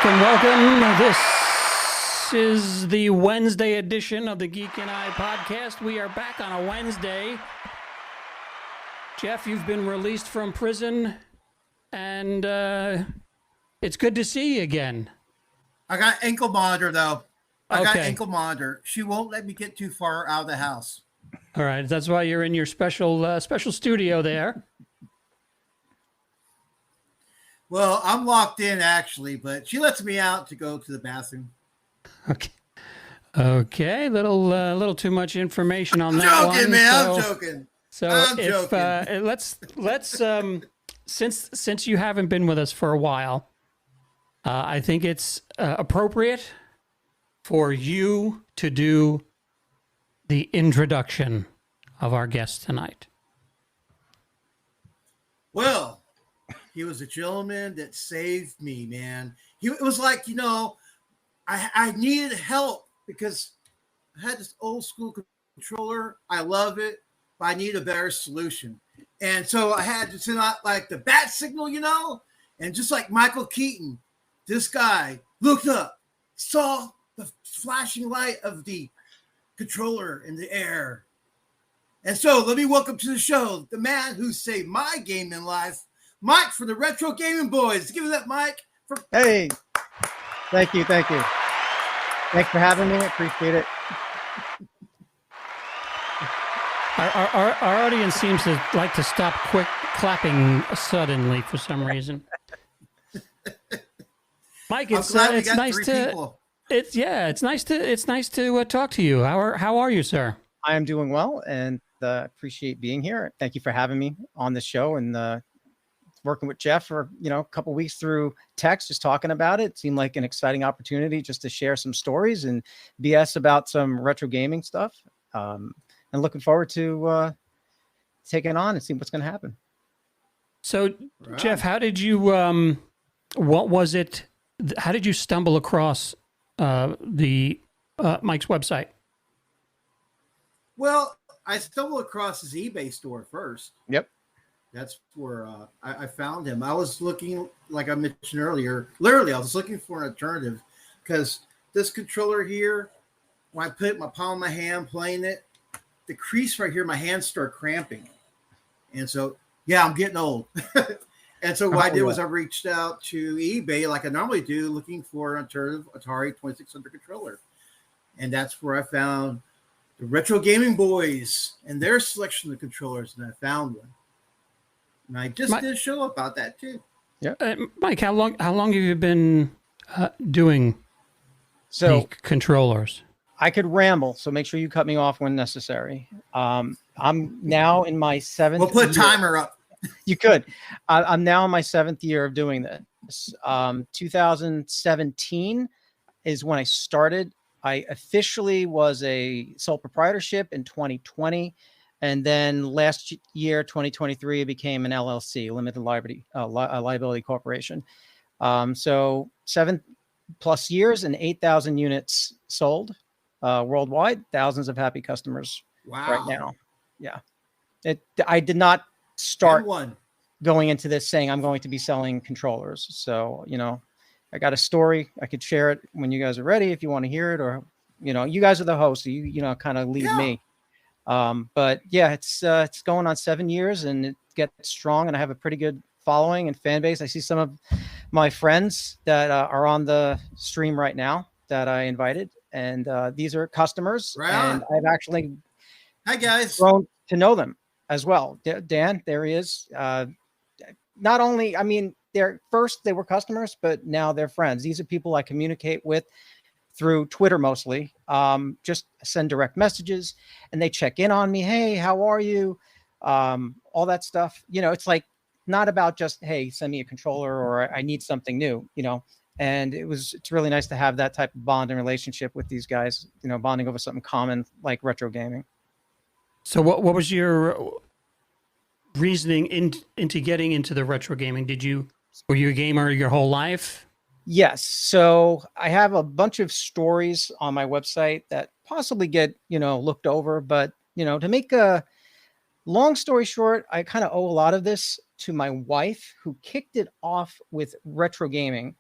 Welcome. This is the Wednesday edition of the Geek and I Podcast. We are back on a Wednesday. Jeff, you've been released from prison, and it's good to see you again. I got ankle monitor, though. I got Okay. ankle monitor. She won't let me get too far out of the house. All right, that's why you're in your special studio there. Well, I'm locked in, actually, but she lets me out to go to the bathroom. Okay. Little too much information on I'm that joking, one. man. So, I'm joking. So I'm if joking. let's since you haven't been with us for a while, I think it's appropriate for you to do the introduction of our guest tonight. Well, he was a gentleman that saved me, man. It was like, I needed help because I had this old school controller. I love it, but I need a better solution. And so I had to send out like the bat signal, and just like Michael Keaton, this guy looked up, saw the flashing light of the controller in the air. And so let me welcome to the show the man who saved my gaming life, Mike from the Retro Game Boyz. Give it up, Mike. Hey, thank you. Thanks for having me. Appreciate it. Our audience seems to like to stop quick clapping suddenly for some reason. Mike, it's nice to talk to you. How are you, sir? I am doing well and appreciate being here. Thank you for having me on the show and working with Jeff for a couple weeks through text, just talking about it. Seemed like an exciting opportunity just to share some stories and BS about some retro gaming stuff. And looking forward to taking on and seeing what's going to happen. So, right. Jeff, how did you? What was it? How did you stumble across the Mike's website? Well, I stumbled across his eBay store first. Yep. That's where I found him. I was looking, like I mentioned earlier, literally, I was looking for an alternative because this controller here, when I put my palm of my hand playing it, the crease right here, my hands start cramping. And so, yeah, I'm getting old. And so what I did was I reached out to eBay like I normally do, looking for an alternative Atari 2600 controller. And that's where I found the Retro Gaming Boyz and their selection of controllers, and I found one. And I just did a show about that too. Yeah, Mike, how long have you been doing the controllers? I could ramble, so make sure you cut me off when necessary. I'm now in my 7th. We'll put a timer up. You could. I'm now in my 7th year of doing this. 2017 is when I started. I officially was a sole proprietorship in 2020. And then last year, 2023, it became an LLC, limited liability corporation. So 7+ years and 8,000 units sold worldwide, thousands of happy customers right now. Yeah. I did not start going into this saying I'm going to be selling controllers. So, I got a story. I could share it when you guys are ready if you want to hear it, or, you guys are the host, so you kind of lead me. But yeah, it's going on 7 years and it gets strong, and I have a pretty good following and fan base. I see some of my friends that are on the stream right now that I invited, And these are customers, Right and on. I've actually Hi, guys. grown to know them as well. Dan, there he is. Not only, I mean, they were customers, but now they're friends. These are people I communicate with through Twitter mostly. Just send direct messages, and they check in on me. Hey, how are you? All that stuff. It's like not about just, hey, send me a controller or I need something new. And it's really nice to have that type of bonding relationship with these guys. Bonding over something common like retro gaming. So what was your reasoning into getting into the retro gaming? Were you a gamer your whole life? Yes. So I have a bunch of stories on my website that possibly get, looked over, but, to make a long story short, I kind of owe a lot of this to my wife, who kicked it off with retro gaming.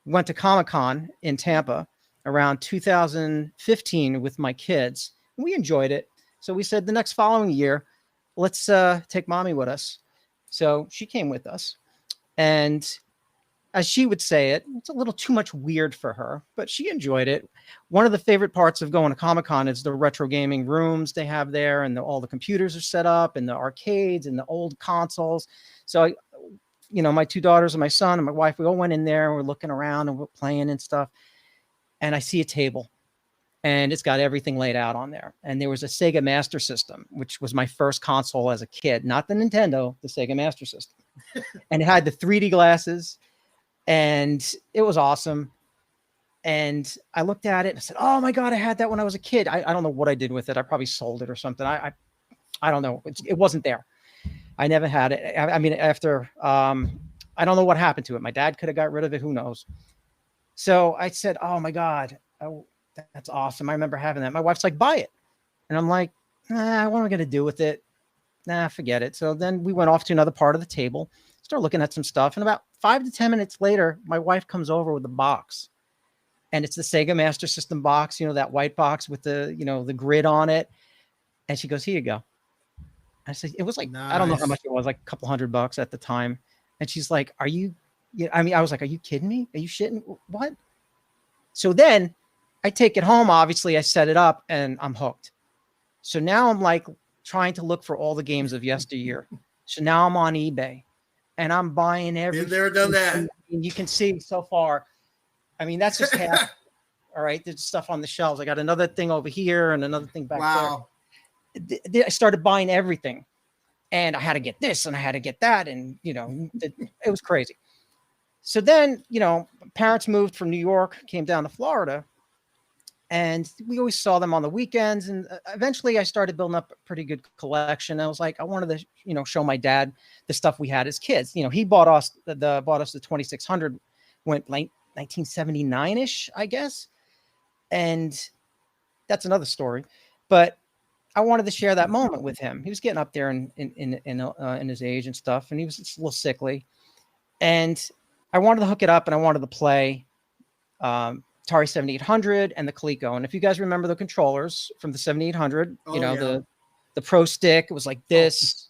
Went to Comic-Con in Tampa around 2015 with my kids. We enjoyed it. So we said the next following year, let's take mommy with us. So she came with us. And as she would say it's a little too much weird for her, but she enjoyed it. One of the favorite parts of going to Comic-Con is the retro gaming rooms they have there, and all the computers are set up, and the arcades and the old consoles. So my two daughters and my son and my wife, we all went in there and we're looking around and we're playing and stuff. And I see a table, and it's got everything laid out on there. And there was a Sega Master System, which was my first console as a kid, not the Nintendo, the Sega Master System. And it had the 3D glasses, and it was awesome. And I looked at it and I said, oh my God, I had that when I was a kid. I don't know what I did with it. I probably sold it or something. I don't know. It wasn't there. I never had it. I mean, after, I don't know what happened to it. My dad could have got rid of it. Who knows? So I said, oh my God, that's awesome. I remember having that. My wife's like, buy it. And I'm like, what am I going to do with it? Forget it. So then we went off to another part of the table, started looking at some stuff. And about 5 to 10 minutes later, my wife comes over with a box. And it's the Sega Master System box, that white box with the, the grid on it. And she goes, here you go. I said, it was like, nice. I don't know how much it was, like a couple $100 at the time. And she's like, I was like, are you kidding me? Are you shitting? What? So then I take it home. Obviously I set it up and I'm hooked. So now I'm like trying to look for all the games of yesteryear. So now I'm on eBay and I'm buying everything. Been there, done that. And you can see so far. I mean, that's just half. All right. There's stuff on the shelves. I got another thing over here and another thing back there. I started buying everything, and I had to get this and I had to get that. And, it was crazy. So then, parents moved from New York, came down to Florida, and we always saw them on the weekends. And eventually I started building up a pretty good collection. I was like, I wanted to, show my dad the stuff we had as kids. He bought us the 2600, went like 1979-ish, I guess. And that's another story. But I wanted to share that moment with him. He was getting up there in his age and stuff, and he was just a little sickly. And I wanted to hook it up, and I wanted to play Atari 7800 and the Coleco. And if you guys remember the controllers from the 7800, the Pro Stick, it was like this,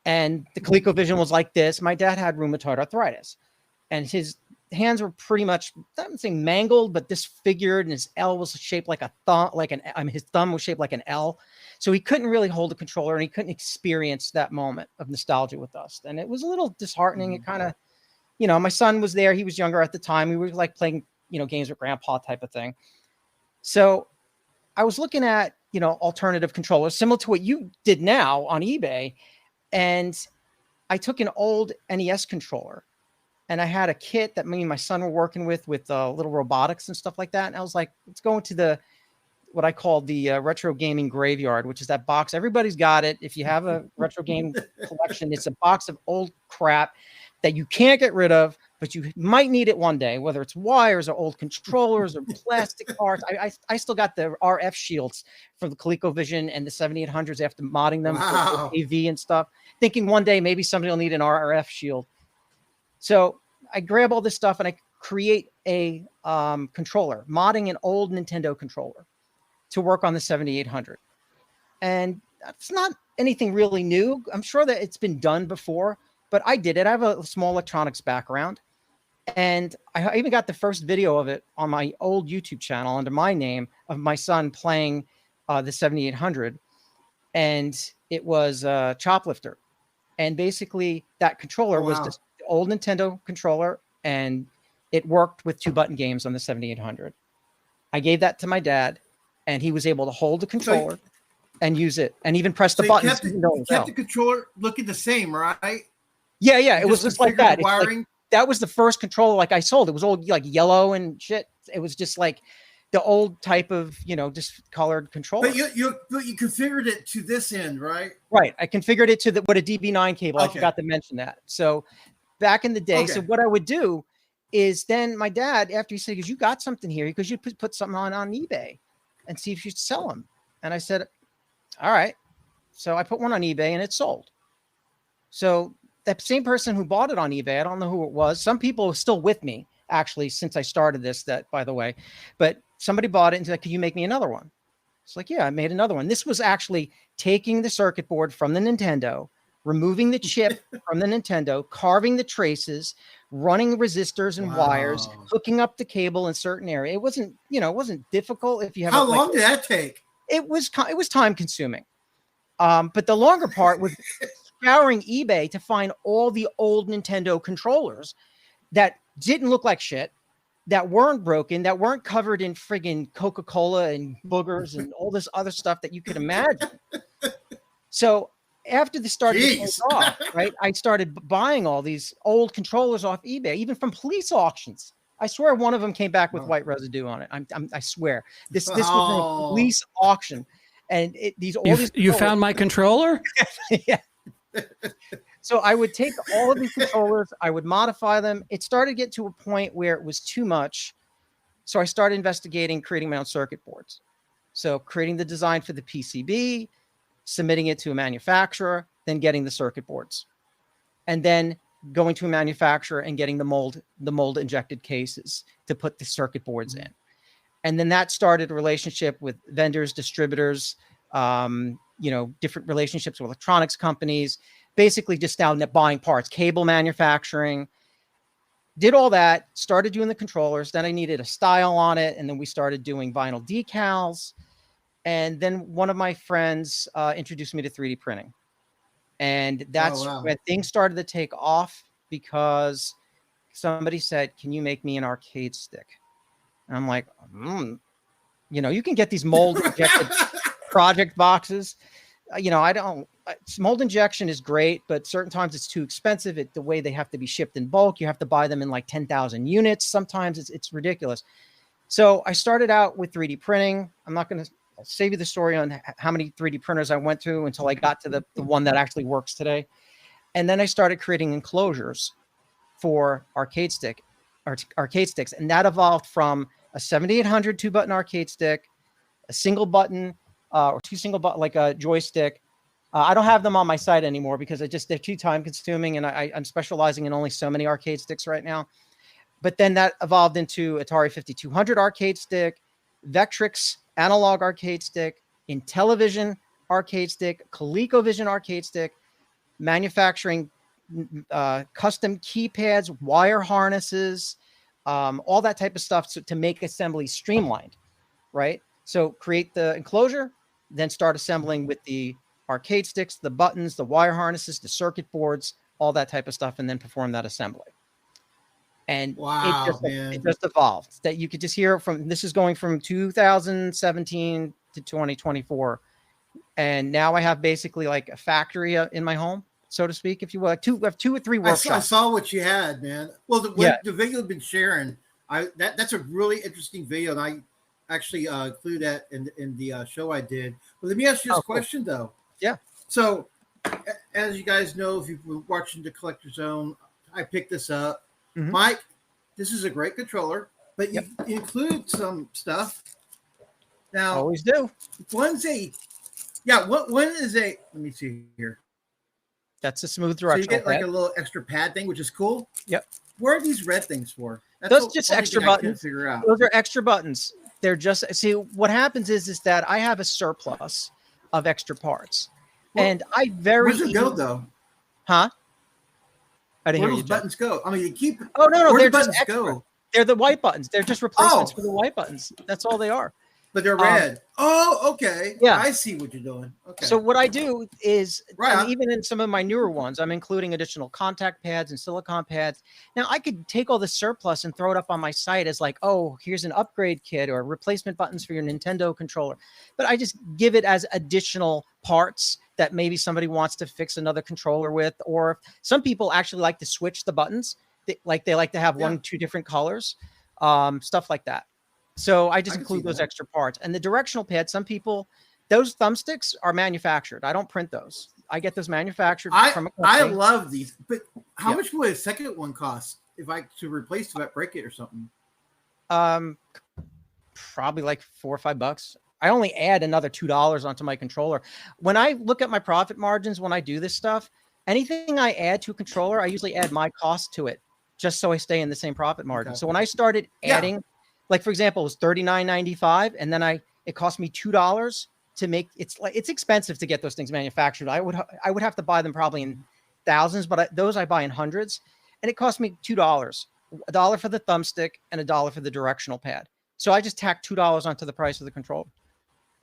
and the ColecoVision was like this. My dad had rheumatoid arthritis, and his hands were pretty much, I'm saying mangled, but disfigured, and his L was shaped like a thumb, his thumb was shaped like an L. So he couldn't really hold the controller, and he couldn't experience that moment of nostalgia with us. And it was a little disheartening. It kind of, my son was there. He was younger at the time. We were like playing, games with grandpa type of thing. So I was looking at, alternative controllers similar to what you did now on eBay. And I took an old NES controller, and I had a kit that me and my son were working with little robotics and stuff like that. And I was like, let's go into what I call the retro gaming graveyard, which is that box. Everybody's got it. If you have a retro game collection, it's a box of old crap that you can't get rid of, but you might need it one day, whether it's wires or old controllers or plastic parts. I still got the RF shields for the ColecoVision and the 7800s after modding them for AV and stuff, thinking one day maybe somebody will need an RF shield. So I grab all this stuff and I create a controller, modding an old Nintendo controller to work on the 7800. And that's not anything really new. I'm sure that it's been done before, but I did it. I have a small electronics background. And I even got the first video of it on my old YouTube channel under my name of my son playing the 7800. And it was a Choplifter. And basically that controller was just the old Nintendo controller, and it worked with 2-button games on the 7800. I gave that to my dad, and he was able to hold the controller and use it, and even press the buttons. Kept the controller looking the same, right? Yeah. It was just like that. Wiring. That was the first controller like I sold. It was all like yellow and shit. It was just like the old type of, just colored controller. But you configured it to this end, right? Right. I configured it to a DB9 cable. I forgot to mention that. So back in the day, so what I would do is then my dad, after he said, because you got something here, because you put something on eBay and see if you sell them. And I said, all right. So I put one on eBay and it sold. So that same person who bought it on eBay, I don't know who it was. Some people are still with me, actually, since I started this, that by the way, but somebody bought it and said, can you make me another one? It's like, yeah, I made another one. This was actually taking the circuit board from the Nintendo, removing the chip from the Nintendo, carving the traces, running resistors and wires, hooking up the cable in certain area. It wasn't difficult if you have. How long did that take? It was time consuming. But the longer part was scouring eBay to find all the old Nintendo controllers that didn't look like shit, that weren't broken, that weren't covered in friggin' Coca-Cola and boogers and all this other stuff that you could imagine. So after this started to take off, right, I started buying all these old controllers off eBay, even from police auctions. I swear one of them came back with white residue on it. I swear. This was a police auction. And you found my controller? Yeah. So I would take all of these controllers, I would modify them. It started to get to a point where it was too much. So I started investigating creating my own circuit boards. So creating the design for the PCB, submitting it to a manufacturer, then getting the circuit boards. And then going to a manufacturer and getting the mold injected cases to put the circuit boards in. And then that started a relationship with vendors, distributors, different relationships with electronics companies, basically just down there buying parts, cable manufacturing, did all that, started doing the controllers. Then I needed a style on it. And then we started doing vinyl decals. And then one of my friends introduced me to 3D printing. And that's when things started to take off, because somebody said, can you make me an arcade stick? And I'm like, you can get these mold injected project boxes. Mold injection is great, but certain times it's too expensive. The way they have to be shipped in bulk, you have to buy them in like 10,000 units. Sometimes it's ridiculous. So I started out with 3D printing. I'm not going to save you the story on how many 3D printers I went through until I got to the one that actually works today. And then I started creating enclosures for arcade sticks. And that evolved from a 7800 2-button arcade stick, a single button or two single button, like a joystick. I don't have them on my site anymore because they're too time consuming, and I'm specializing in only so many arcade sticks right now. But then that evolved into Atari 5200 arcade stick, Vectrix analog arcade stick, Intellivision arcade stick, ColecoVision arcade stick, manufacturing custom keypads, wire harnesses, all that type of stuff to make assembly streamlined, right? So create the enclosure, then start assembling with the arcade sticks, the buttons, the wire harnesses, the circuit boards, all that type of stuff, and then perform that assembly. And it just evolved. That you could just hear from, this is going from 2017 to 2024. And now I have basically like a factory in my home, so to speak, if you will. I have two or three workshops. I saw what you had, man. Well, the video you've been sharing, that's a really interesting video, and I actually include that in the show I did. But let me ask you this question, though. Yeah. So, as you guys know, if you've been watching the Collector Zone, I picked this up. Mm-hmm. Mike, this is a great controller, but you include some stuff. Now, always do. One is a, let me see here. That's a smooth directional. So you get like a little extra pad thing, which is cool. Yep. Where are these red things for? Those just extra buttons. Figure out. Those are extra buttons. They're just, see, what happens is that I have a surplus of extra parts. Well, and I where's it go, though? Huh? I didn't Where hear do you. those Jeff. buttons go? I mean, you keep. Oh no, Where they're do just buttons extra. go? They're the white buttons. They're just replacements Oh. for the white buttons. That's all they are. But they're red. Okay. Yeah. I see what you're doing. Okay. So what I do is, Right. and even in some of my newer ones, I'm including additional contact pads and silicone pads. Now I could take all this surplus and throw it up on my site as like, oh, here's an upgrade kit or replacement buttons for your Nintendo controller. But I just give it as additional parts that maybe somebody wants to fix another controller with, or some people actually like to switch the buttons. They like to have Yeah. 2 different colors, stuff like that. So I just I can include see those that. extra parts. And the directional pads, some people, those thumbsticks are manufactured. I don't print those. I get those manufactured from a I company. love these. But how Yeah. much would a second one cost if I to replace that, break it or something? Probably like $4 or $5. I only add another $2 onto my controller. When I look at my profit margins, when I do this stuff, anything I add to a controller, I usually add my cost to it just so I stay in the same profit margin. Okay. So when I started adding, like for example, it was $39.95, and then it cost me $2 to make. It's expensive to get those things manufactured. I would have to buy them probably in thousands, but those I buy in hundreds, and it cost me $2, $1 for the thumbstick and $1 for the directional pad. So I just tacked $2 onto the price of the controller.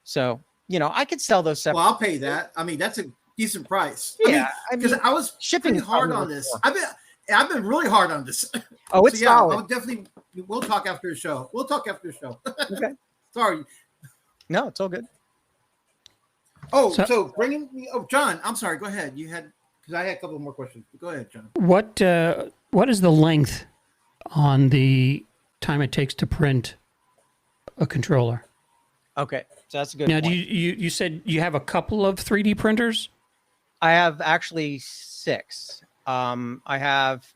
So I could sell those separate. Well, I'll pay that. I mean, that's a decent price. Yeah, because I was shipping pretty is hard probably on this. more. I've been really hard on this. Oh, it's solid. I'll definitely. We'll talk after the show. Okay. Sorry. No, it's all good. Oh, so bringing me. Oh, John, I'm sorry. Go ahead. You had because I had a couple more questions. Go ahead, John. What is the length on the time it takes to print a controller? Okay, so that's a good Now, point. you said you have a couple of 3D printers? I have actually 6. I have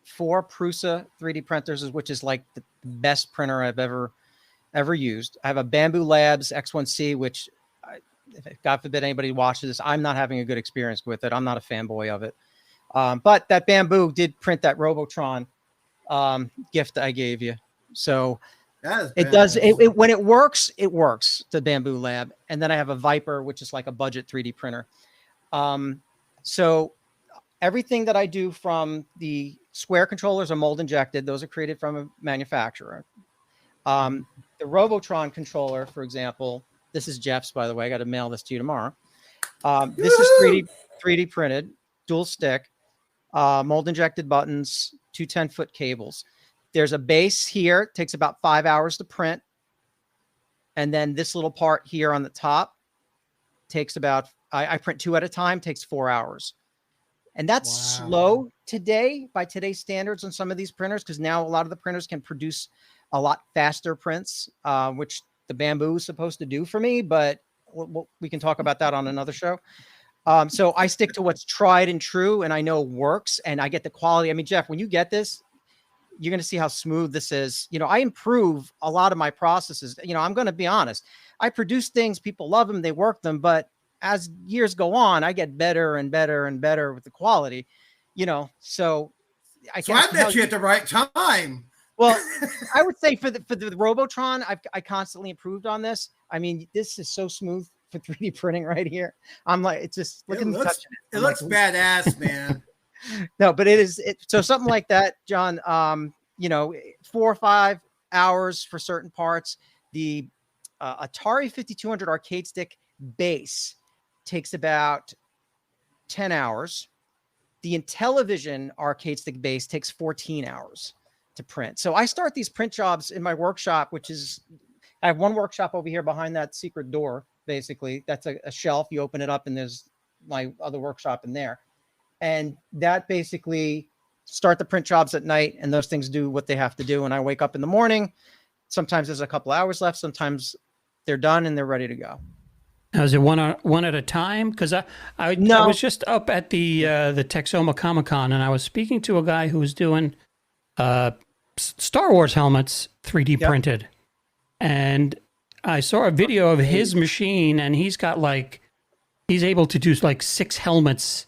4 Prusa 3D printers, which is like the best printer I've ever used. I have a Bamboo Labs X1C, which, if God forbid anybody watches this, I'm not having a good experience with it. I'm not a fanboy of it. But that Bamboo did print that Robotron gift I gave you. So it does. When it works, the Bamboo Lab. And then I have a Viper, which is like a budget 3D printer. So everything that I do from the square controllers are mold injected. Those are created from a manufacturer. The Robotron controller, for example, this is Jeff's, by the way. I got to mail this to you tomorrow. This is 3D printed, dual stick, mold injected buttons, 2 10-foot cables. There's a base here. It takes about 5 hours to print. And then this little part here on the top takes about, I print 2 at a time, takes 4 hours. And that's slow today by today's standards on some of these printers, because now a lot of the printers can produce a lot faster prints, which the Bamboo is supposed to do for me, but we can talk about that on another show. So I stick to what's tried and true, and I know works, and I get the quality. I mean, Jeff, when you get this, you're going to see how smooth this is. I improve a lot of my processes. I'm going to be honest. I produce things, people love them, they work them, but as years go on, I get better and better and better with the quality, so I met you at the right time. Well, I would say for the Robotron, I constantly improved on this. I mean, this is so smooth for 3D printing right here. I'm like, it's just look at me touching it. It looks badass, man. No, but it is. So something like that, John. 4 or 5 hours for certain parts. The Atari 5200 arcade stick base takes about 10 hours. The Intellivision arcade stick base takes 14 hours to print. So I start these print jobs in my workshop, which is, I have one workshop over here behind that secret door. Basically, that's a shelf. You open it up and there's my other workshop in there. And that basically start the print jobs at night, and those things do what they have to do. And I wake up in the morning. Sometimes there's a couple hours left. Sometimes they're done and they're ready to go. Now, is it one at a time? Because I was just up at the Texoma Comic-Con, and I was speaking to a guy who was doing Star Wars helmets 3D printed. And I saw a video of his machine, and he's able to do like 6 helmets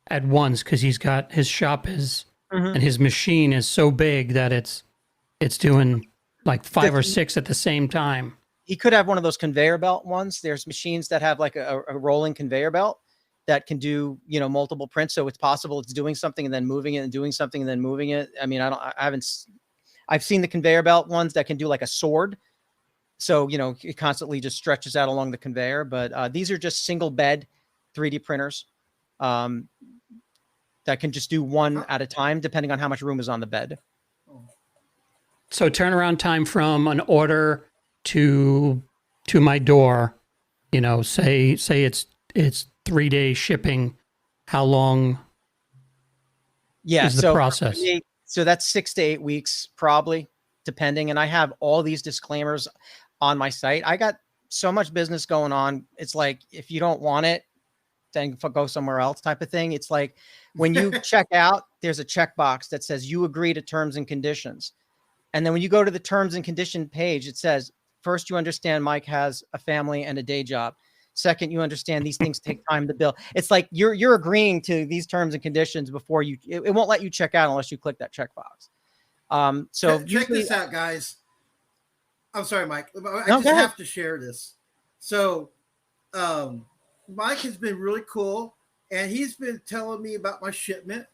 at once, because he's got his shop and his machine is so big that it's doing like 5 or 6 at the same time. He could have one of those conveyor belt ones. There's machines that have like a rolling conveyor belt, that can do, multiple prints. So it's possible it's doing something and then moving it and doing something and then moving it. I mean, I've seen the conveyor belt ones that can do like a sword. So, it constantly just stretches out along the conveyor, but these are just single bed 3D printers that can just do one at a time, depending on how much room is on the bed. So turnaround time from an order to my door, say it's 3 days shipping. How long is the process? So that's 6 to 8 weeks, probably, depending. And I have all these disclaimers on my site. I got so much business going on. It's like, if you don't want it, then go somewhere else type of thing. It's like when you check out, there's a checkbox that says you agree to terms and conditions. And then when you go to the terms and condition page, it says, first, you understand Mike has a family and a day job. Second, you understand these things take time to build. It's like you're agreeing to these terms and conditions before it won't let you check out unless you click that checkbox. So check this out, guys. I'm sorry, Mike. I have to share this. So Mike has been really cool, and he's been telling me about my shipment.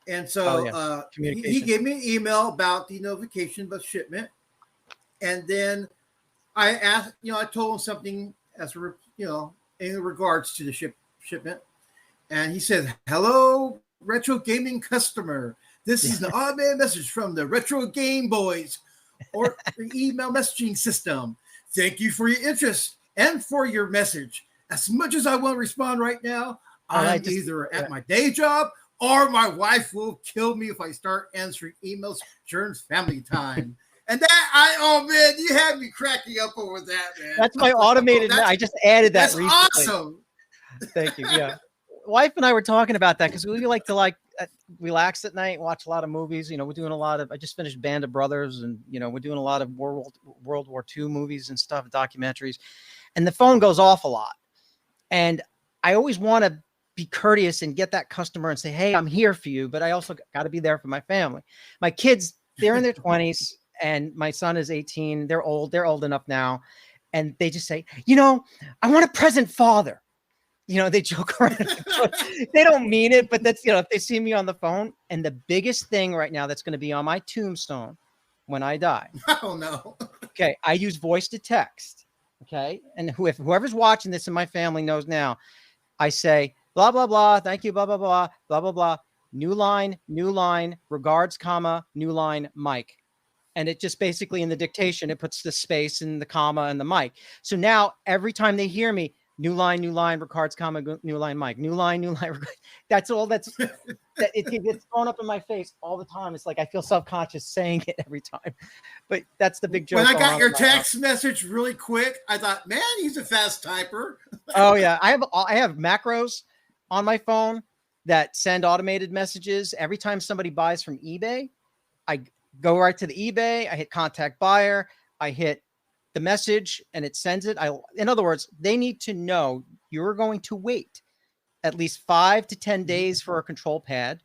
And so he gave me an email about the notification about shipment. And then I asked, I told him something in regards to the shipment. And he said, "Hello, retro gaming customer. This is an automated message from the Retro Game Boyz or the email messaging system. Thank you for your interest and for your message. As much as I want to respond right now, I'm either at my day job or my wife will kill me if I start answering emails during family time." And that, you had me cracking up over that, man. That's my automated. I just added that. That's recently. Awesome. Thank you. Yeah. Wife and I were talking about that because we like to relax at night, watch a lot of movies. We're doing a lot of, I just finished Band of Brothers, and, we're doing a lot of World War II movies and stuff, documentaries, and the phone goes off a lot. And I always want to be courteous and get that customer and say, "Hey, I'm here for you," but I also got to be there for my family. My kids, they're in their 20s, and my son is 18. They're old enough now. And they just say, "I want a present father." They joke around. They don't mean it, but that's, if they see me on the phone. And the biggest thing right now that's going to be on my tombstone when I die. Oh, no. Okay. I use voice to text. Okay. And whoever's watching this in my family knows now, I say, blah, blah, blah. Thank you. Blah, blah, blah, blah, blah, blah. New line, regards, comma, new line, Mike. And it just basically in the dictation, it puts the space and the comma and the mic. So now every time they hear me, new line, regards, comma, new line, Mike, new line, that's all that it gets thrown up in my face all the time. It's like, I feel self-conscious saying it every time, but that's the big joke. When I got your text message really quick, I thought, man, he's a fast typer. Oh yeah. I have macros on my phone that send automated messages. Every time somebody buys from eBay, I go right to the eBay. I hit contact buyer. I hit the message and it sends it. In other words, they need to know you're going to wait at least 5 to 10 days for a control pad.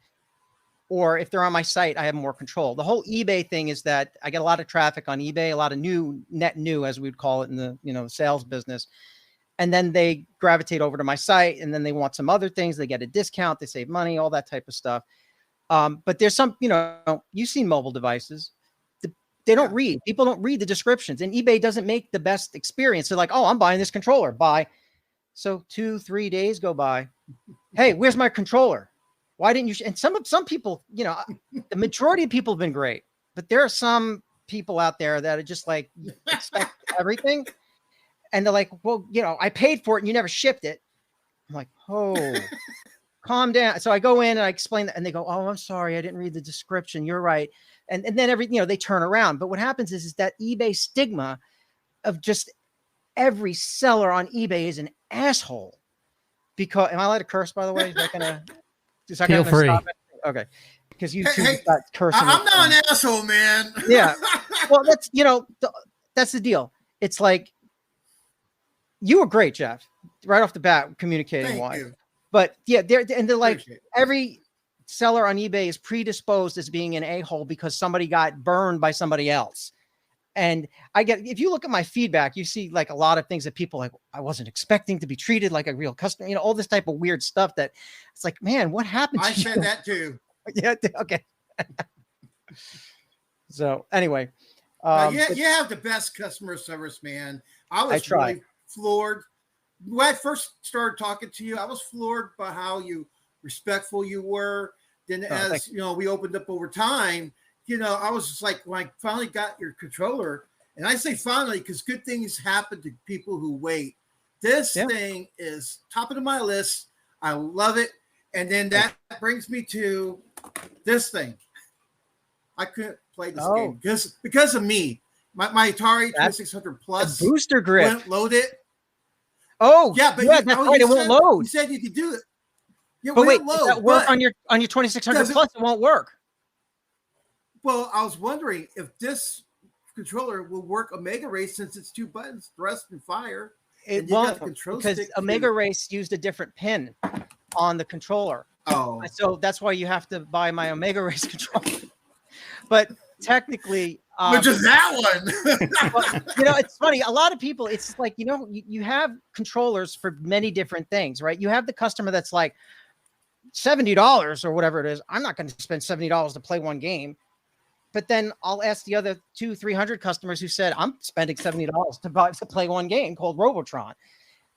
Or if they're on my site, I have more control. The whole eBay thing is that I get a lot of traffic on eBay, a lot of net new, as we'd call it in the, sales business. And then they gravitate over to my site, and then they want some other things. They get a discount, they save money, all that type of stuff. But there's some, you've seen mobile devices. They don't read. People don't read the descriptions, and eBay doesn't make the best experience. They're like, "Oh, I'm buying this controller. Buy." So 2-3 days go by. "Hey, where's my controller? Why didn't you?" And some people, the majority of people have been great, but there are some people out there that are just like expect everything, and they're like, "Well, I paid for it and you never shipped it." I'm like, "Oh." Calm down. So I go in and I explain that, and they go, "Oh, I'm sorry, I didn't read the description. You're right." And then they turn around. But what happens is that eBay stigma of just every seller on eBay is an asshole. Because am I allowed to curse, by the way? Is that gonna feel free? Stop it? Okay. Because you two got cursing. I'm not an asshole, man. Yeah. Well, that's that's the deal. It's like, you were great, Jeff, right off the bat, communicating wise. But yeah, they're like, every seller on eBay is predisposed as being an a-hole because somebody got burned by somebody else. And if you look at my feedback, you see like a lot of things that people like, I wasn't expecting to be treated like a real customer, you know, all this type of weird stuff that it's like, man, what happened to I you? said that too. Yeah. Okay. So anyway, You have the best customer service, man. I was try. really floored. When I first started talking to you, I was floored by how respectful you were. Then as you know, we opened up over time, you know, I was just like, when I finally got your controller, and I say finally because good things happen to people who wait. This thing is top of my list. I love it. And then that brings me to this thing. I couldn't play this game because of me. My Atari 2600 Plus booster grip wouldn't load it. Oh, yeah, but that's right. It won't load. You said you could do it. Yeah, but wait, load, does that work on your 2600 Plus? It won't work. Well, I was wondering if this controller will work Omega Race since it's 2 buttons, thrust and fire. It won't because Omega Race used a different pin on the controller. Oh, so that's why you have to buy my Omega Race controller. But technically, which is that one. But, you know, it's funny. A lot of people, it's like, you know, you have controllers for many different things, right? You have the customer that's like $70 or whatever it is. I'm not going to spend $70 to play one game. But then I'll ask the other 200-300 customers who said, I'm spending $70 to play one game called Robotron.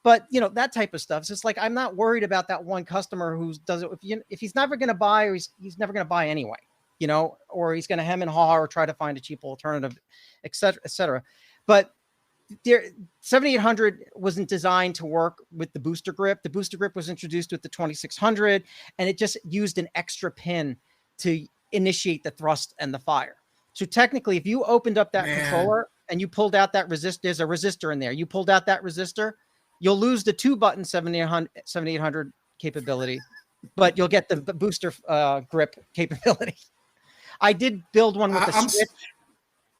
But, you know, that type of stuff. So it's like, I'm not worried about that one customer who does it. If he's never going to buy, or he's never going to buy anyway, you know, or he's going to hem and haw or try to find a cheap alternative, et cetera, et cetera. But 7800 wasn't designed to work with the booster grip. The booster grip was introduced with the 2600, and it just used an extra pin to initiate the thrust and the fire. So technically, if you opened up that controller and you pulled out that resistor, there's a resistor in there. You pulled out that resistor, you'll lose the 2-button 7800 capability, but you'll get the booster grip capability. I did build one with the switch,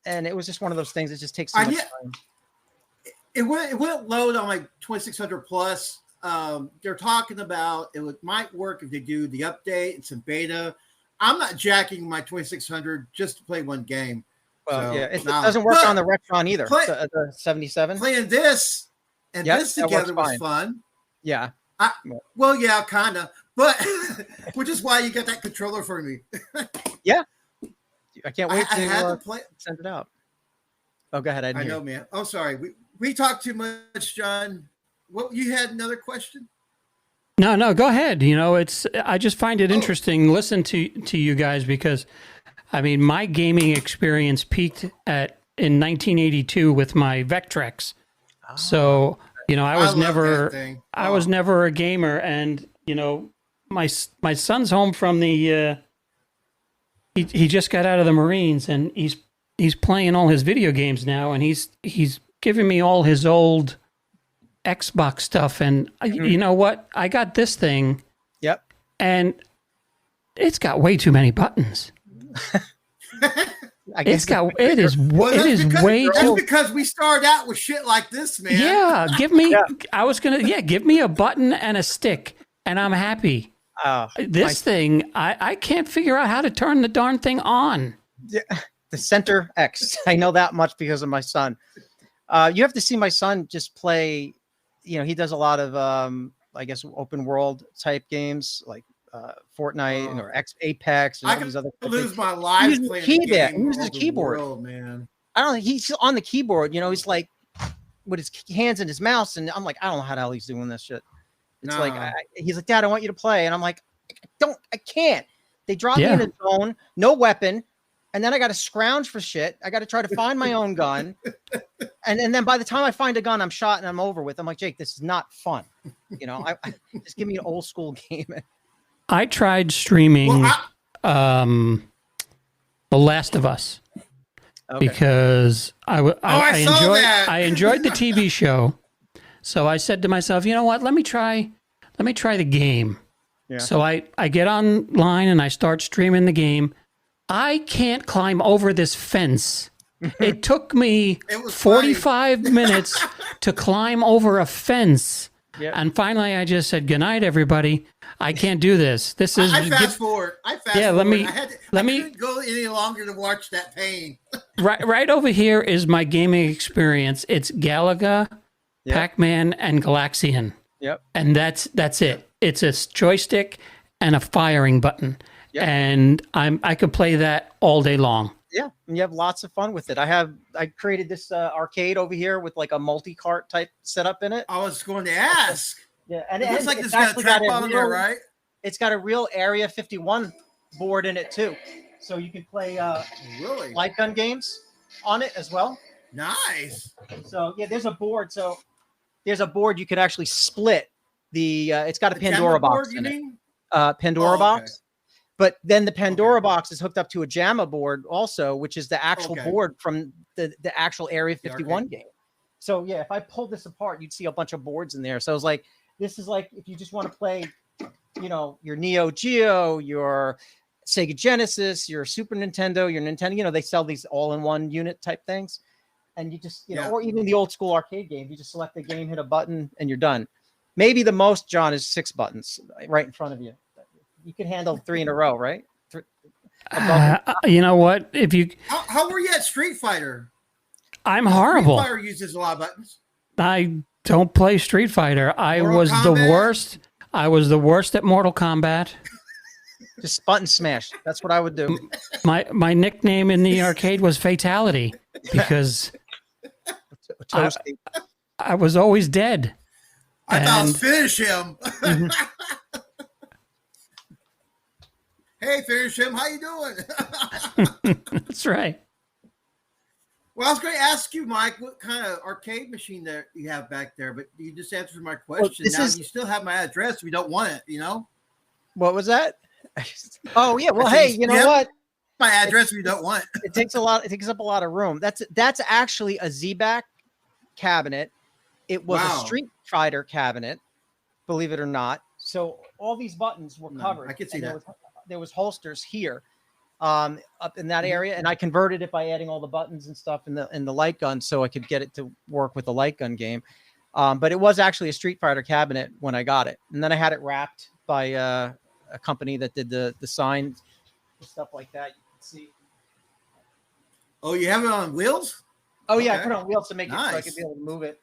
and it was just one of those things that just takes so much time. It wouldn't load on my 2600 Plus. They're talking about might work if they do the update and some beta. I'm not jacking my 2600 just to play one game. Well, so, it doesn't work on the Retron either. The 77. Playing this and this together was fun. Yeah. Well, yeah, kind of. But which is why you got that controller for me. Yeah. I can't wait to send it out. Oh, go ahead. I know, man. Oh, sorry. We talked too much, John. What, you had another question? No, go ahead. You know, I just find it interesting. Listen to you guys because, I mean, my gaming experience peaked in 1982 with my Vectrex. So, you know, I was never a gamer, and you know, my son's home from the. He just got out of the Marines, and he's playing all his video games now, and he's giving me all his old Xbox stuff, and you know what? I got this thing. Yep. And it's got way too many buttons. It is way too. That's because we started out with shit like this, man. Yeah, give me a button and a stick, and I'm happy. This thing, I can't figure out how to turn the darn thing on. Yeah, the center X. I know that much because of my son. You have to see my son just play. You know, he does a lot of, I guess, open world type games like Fortnite or Apex. And I can lose my life playing the game. He uses his keyboard. World, man. I don't know. He's on the keyboard. You know, he's like with his hands in his mouse, and I'm like, I don't know how the hell he's doing this shit. It's like he's like, Dad, I want you to play, and I'm like, I can't. They drop me in a zone, no weapon. And then I got to scrounge for shit. I got to try to find my own gun. And then by the time I find a gun, I'm shot and I'm over with. I'm like, Jake, this is not fun. You know, I just give me an old school game. I tried streaming The Last of Us because I enjoyed the TV show. So I said to myself, you know what? Let me try the game. Yeah. So I get online and I start streaming the game. I can't climb over this fence. It took me 45 minutes to climb over a fence Yep. And finally, I just said, good night, everybody. I can't do this. This is I fast forward. Yeah, let me- I couldn't go any longer to watch that pain. right over here is my gaming experience. It's Galaga, Yep. Pac-Man, and Galaxian. Yep. And that's it. It's a joystick and a firing button. Yep. And I could play that all day long. Yeah, and you have lots of fun with it. I created this arcade over here with like a multi-cart type setup in it. I was going to ask. Yeah, and It looks like it's it's got a actually trap a on there, real- right? It's got a real Area 51 board in it too, so you can play Really? light gun games on it as well. Nice. So yeah, there's a board. So there's a board you could actually split the. It's got a The Pandora camera box board, you in it. mean? Pandora Oh, okay. box. But then the Pandora box is hooked up to a JAMA board also, which is the actual Okay. board from the actual Area The 51 arcade. game. So yeah, if I pulled this apart, you'd see a bunch of boards in there. So I was like, this is like if you just want to play, your Neo Geo, your Sega Genesis, your Super Nintendo, your Nintendo, they sell these all-in-one unit type things. And you just, Yeah. or even the old school arcade game, you just select the game, hit a button, and you're done. Maybe the most, John, is 6 buttons right in front of you. You can handle 3 in a row, right? You know what? If you, How were you at Street Fighter? I'm horrible. Street Fighter uses a lot of buttons. I don't play Street Fighter. I Mortal was the Kombat? worst. I was the worst at Mortal Kombat. Just button smash. That's what I would do. My nickname in the arcade was Fatality because Toasty. I was always dead. I thought And- I'd finish him. Hey, finish him. How you doing? That's right. Well, I was going to ask you, Mike, what kind of arcade machine that you have back there, but you just answered my question. this Now is- you still have my address if you don't want it, What was that? Oh yeah. Well, I said, hey, you know yep. what? My address if you don't want it. It takes up a lot of room. That's actually a Z-back cabinet. It was Wow. a Street Fighter cabinet, believe it or not. So all these buttons were No, covered. I could see and that. There was holsters here, up in that area, and I converted it by adding all the buttons and stuff in the light gun, so I could get it to work with the light gun game. But it was actually a Street Fighter cabinet when I got it, and then I had it wrapped by a company that did the signs, stuff like that. You can see. Oh, you have it on wheels? Oh yeah, I Okay. put it on wheels to make it so I Nice. could be able to move it.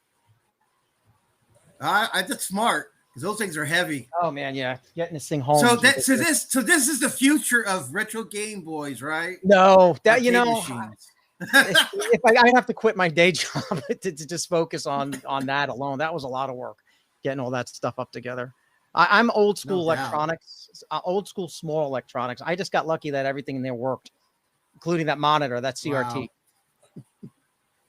That's smart because those things are heavy. Oh man, yeah, getting this thing home. So is ridiculous. this is the future of Retro Game Boyz, right? No, that Arcade machines. if I'd have to quit my day job to just focus on that alone. That was a lot of work, getting all that stuff up together. I'm old school No doubt. electronics, old school small electronics. I just got lucky that everything in there worked, including that monitor, that CRT. Wow.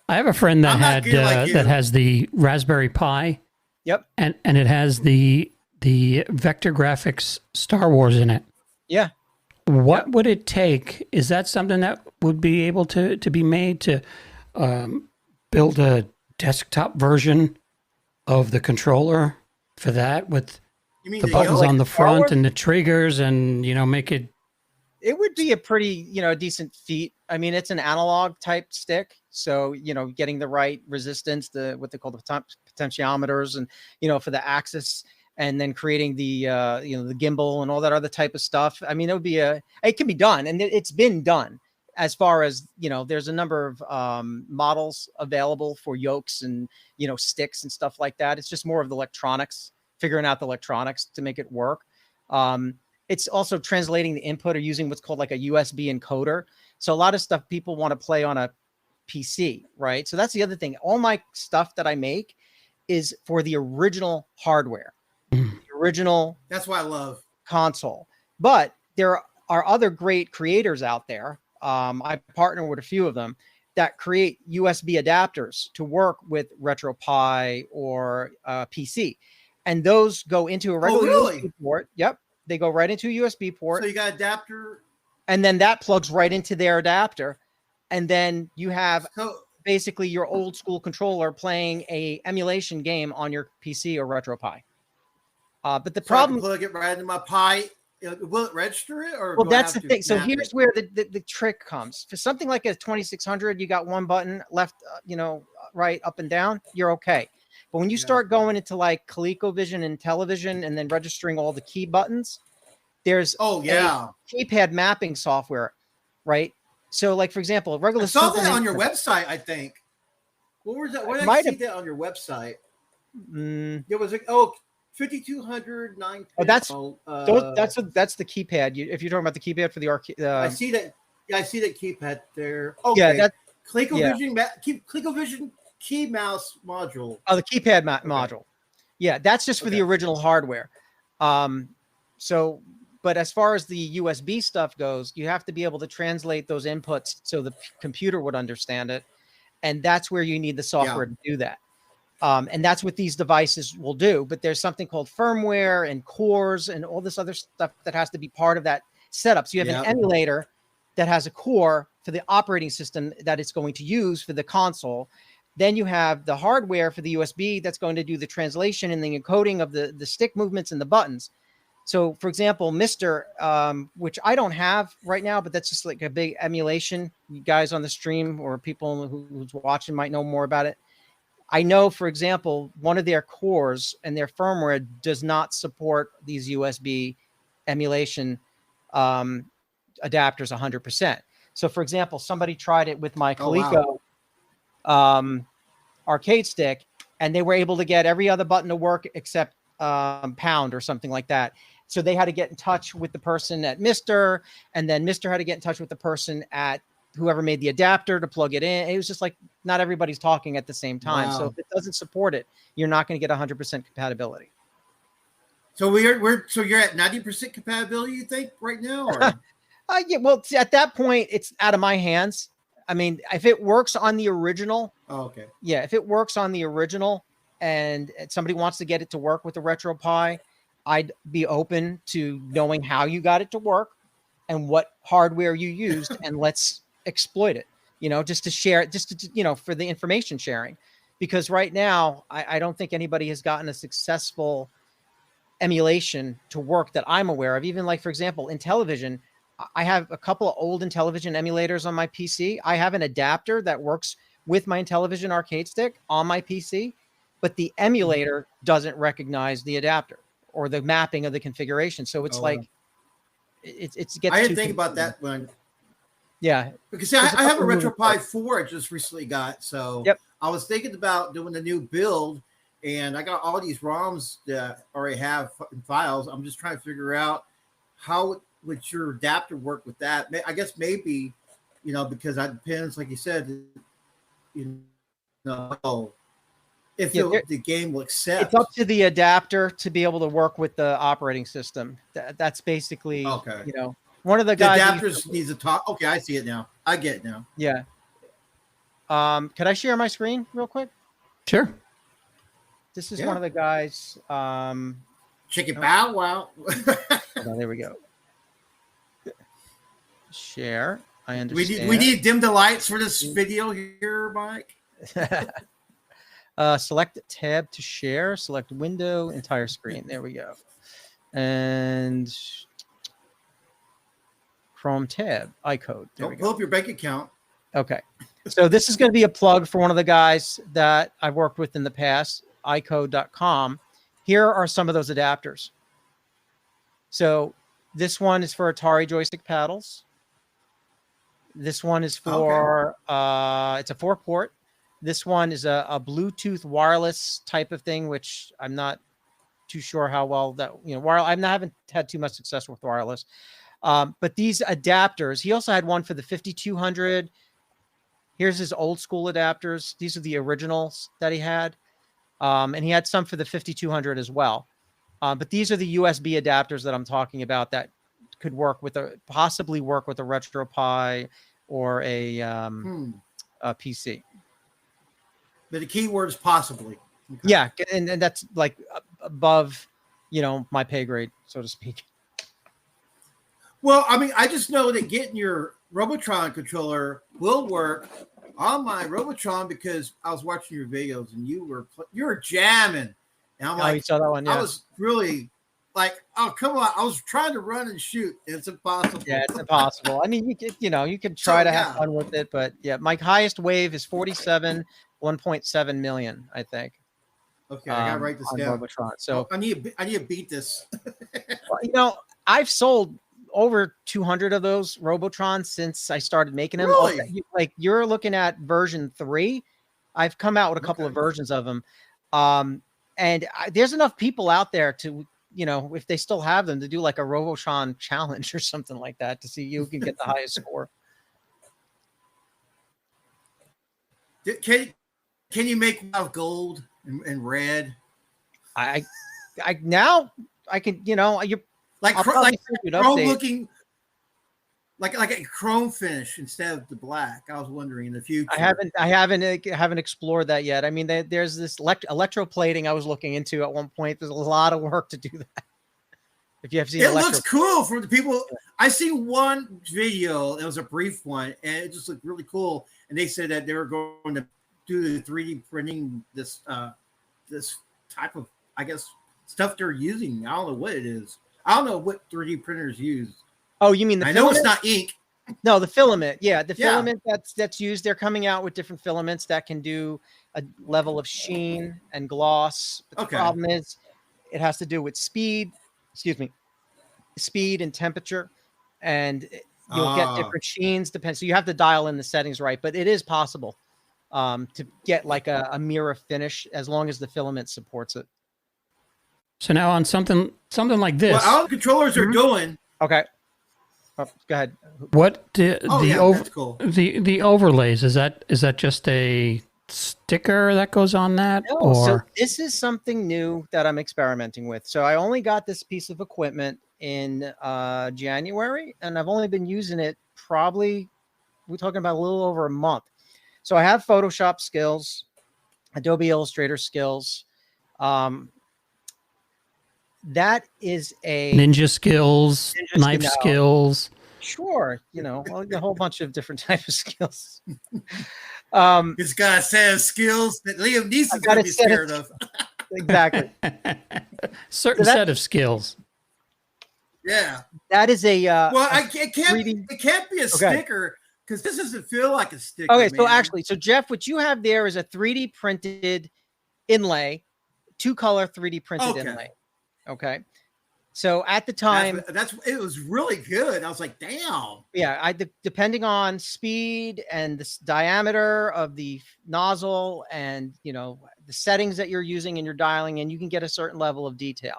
I have a friend that I'm not good like you. that has the Raspberry Pi. Yep. And it has the vector graphics Star Wars in it. Yeah. What would it take? Is that something that would be able to be made to build a desktop version of the controller for that with You mean the the buttons yellow? on the Star front Wars? and the triggers and, make it. It would be a pretty, decent feat. I mean, it's an analog type stick. So, getting the right resistance, what they call the potentiometers and, for the axis, and then creating the, the gimbal and all that other type of stuff. I mean, it can be done, and it's been done as far as, there's a number of models available for yokes and, sticks and stuff like that. It's just more of the electronics, figuring out the electronics to make it work. It's also translating the input or using what's called like a USB encoder. So a lot of stuff people want to play on a PC, right? So that's the other thing. All my stuff that I make is for the original hardware, the original That's what I love. console. But there are other great creators out there. I partner with a few of them that create USB adapters to work with RetroPie or PC. And those go into a regular really? USB port. Yep. They go right into a USB port. So you got adapter. And then that plugs right into their adapter. And then you have So basically your old school controller playing a emulation game on your PC or RetroPie. But the problem, I can plug it right into my Pi. Will it register it? Or well, do I that's the have to thing. So map here's it? where the trick comes. For something like a 2600, you got one button left, right, up and down. You're okay. But when you start going into like ColecoVision and television and then registering all the key buttons, there's a keypad mapping software, right? So like, for example, regular. I saw that on your website, I think. What was that? Where did I see that on your website? There was 5200 9. Oh, that's the keypad. If you're talking about the keypad for the arcade, I see that. Yeah, I see that keypad there. Okay. Yeah, that ColecoVision key mouse module. Oh, the keypad module. Yeah, that's just for the original hardware. But as far as the USB stuff goes, you have to be able to translate those inputs so the computer would understand it, and that's where you need the software to do that. And that's what these devices will do. But there's something called firmware and cores and all this other stuff that has to be part of that setup. So you have an emulator that has a core for the operating system that it's going to use for the console. Then you have the hardware for the USB that's going to do the translation and the encoding of the stick movements and the buttons. So, for example, Mr., which I don't have right now, but that's just like a big emulation. You guys on the stream or people who's watching might know more about it. I know, for example, one of their cores and their firmware does not support these USB emulation adapters 100%. So, for example, somebody tried it with my Coleco arcade stick, and they were able to get every other button to work except pound or something like that. So they had to get in touch with the person at Mr., and then Mr. had to get in touch with the person at whoever made the adapter to plug it in. It was just like not everybody's talking at the same time. So if it doesn't support it, you're not going to get 100% compatibility. So you're at 90% compatibility, you think, right now? Or? Yeah. Well, at that point, it's out of my hands. I mean, if it works on the original, yeah, if it works on the original, and somebody wants to get it to work with the RetroPie, I'd be open to knowing how you got it to work and what hardware you used, and let's exploit it, just to share it, just to, for the information sharing. Because right now, I don't think anybody has gotten a successful emulation to work that I'm aware of. Even like, for example, in television, I have a couple of old Intellivision emulators on my PC. I have an adapter that works with my Intellivision arcade stick on my PC, but the emulator doesn't recognize the adapter or the mapping of the configuration. So it's it gets. I didn't think about that one. Yeah, because I have a RetroPie 4 I just recently got. So I was thinking about doing a new build, and I got all these ROMs that I already have files. I'm just trying to figure out how would your adapter work with that. I guess maybe, because that depends, like you said, if the game will accept. It's up to the adapter to be able to work with the operating system. That's basically, one of the guys. The adapters needs to talk. Okay, I see it now. I get it now. Yeah. Could I share my screen real quick? Sure. This is one of the guys. Chicken Bow Wow. There we go. Share. I understand. We need dim the lights for this video here, Mike. Select tab to share. Select window, entire screen. There we go. And Chrome tab, iCode. There we go. Pull up your bank account. Okay. So this is going to be a plug for one of the guys that I've worked with in the past, iCode.com. Here are some of those adapters. So this one is for Atari joystick paddles. This one is for, it's a 4-port. This one is a Bluetooth wireless type of thing, which I'm not too sure how well that, I haven't had too much success with wireless. But these adapters, he also had one for the 5200. Here's his old school adapters. These are the originals that he had. And he had some for the 5200 as well. But these are the USB adapters that I'm talking about that could possibly work with a RetroPie or a PC. But the key word is possibly. Okay. Yeah, and that's like above, my pay grade, so to speak. Well, I mean, I just know that getting your Robotron controller will work on my Robotron because I was watching your videos and you were jamming. And I'm like, you saw that one, yeah. I was really like, oh, come on. I was trying to run and shoot. It's impossible. Yeah, it's impossible. I mean, you could try to have fun with it, but yeah, my highest wave is 47, 1.7 million, I think. Okay, I gotta write this on down. Robotron. So I need to beat this. I've sold over 200 of those Robotrons since I started making them. Really? Like you're looking at version 3. I've come out with a couple of versions of them. And there's enough people out there to, if they still have them, to do like a Robotron challenge or something like that to see who can get the highest score. Can you make one out of gold and red? I now I can, you're like I'll chrome update. looking, like a chrome finish instead of the black. I was wondering in the future. I haven't explored that yet. I mean, there's this electroplating I was looking into at one point. There's a lot of work to do that. If you have seen it, looks cool for the people. I seen one video. It was a brief one, and it just looked really cool. And they said that they were going to do the 3D printing this type of, I guess, stuff they're using. I don't know what it is. I don't know what 3D printers use. Oh, you mean the filament? I know it's not ink. No, the filament. Yeah, the filament that's used. They're coming out with different filaments that can do a level of sheen and gloss. But the problem is it has to do with speed and temperature, and you'll get different sheens. Depends. So you have to dial in the settings right, but it is possible to get like a mirror finish as long as the filament supports it. So now on something like this, what all the controllers are doing. Okay. Oh, go ahead. What cool. the overlays, is that just a sticker that goes on that? No, or so this is something new that I'm experimenting with. So I only got this piece of equipment in January, and I've only been using it we're talking about a little over a month. So I have Photoshop skills, Adobe Illustrator skills. That is a ninja skills, knife skills. Sure, a whole bunch of different types of skills. It's got a set of skills that Liam Neeson's going to be scared of. Exactly. Certain set of skills. Yeah. That is a it can't be a sticker because this doesn't feel like a sticker. Okay, man. so Jeff, what you have there is a 3D printed inlay, 2-color 3D printed inlay. Okay. So at the time, it was really good. I was like, damn. Yeah, depending on speed and the diameter of the nozzle and the settings that you're using and you're dialing in, you can get a certain level of detail.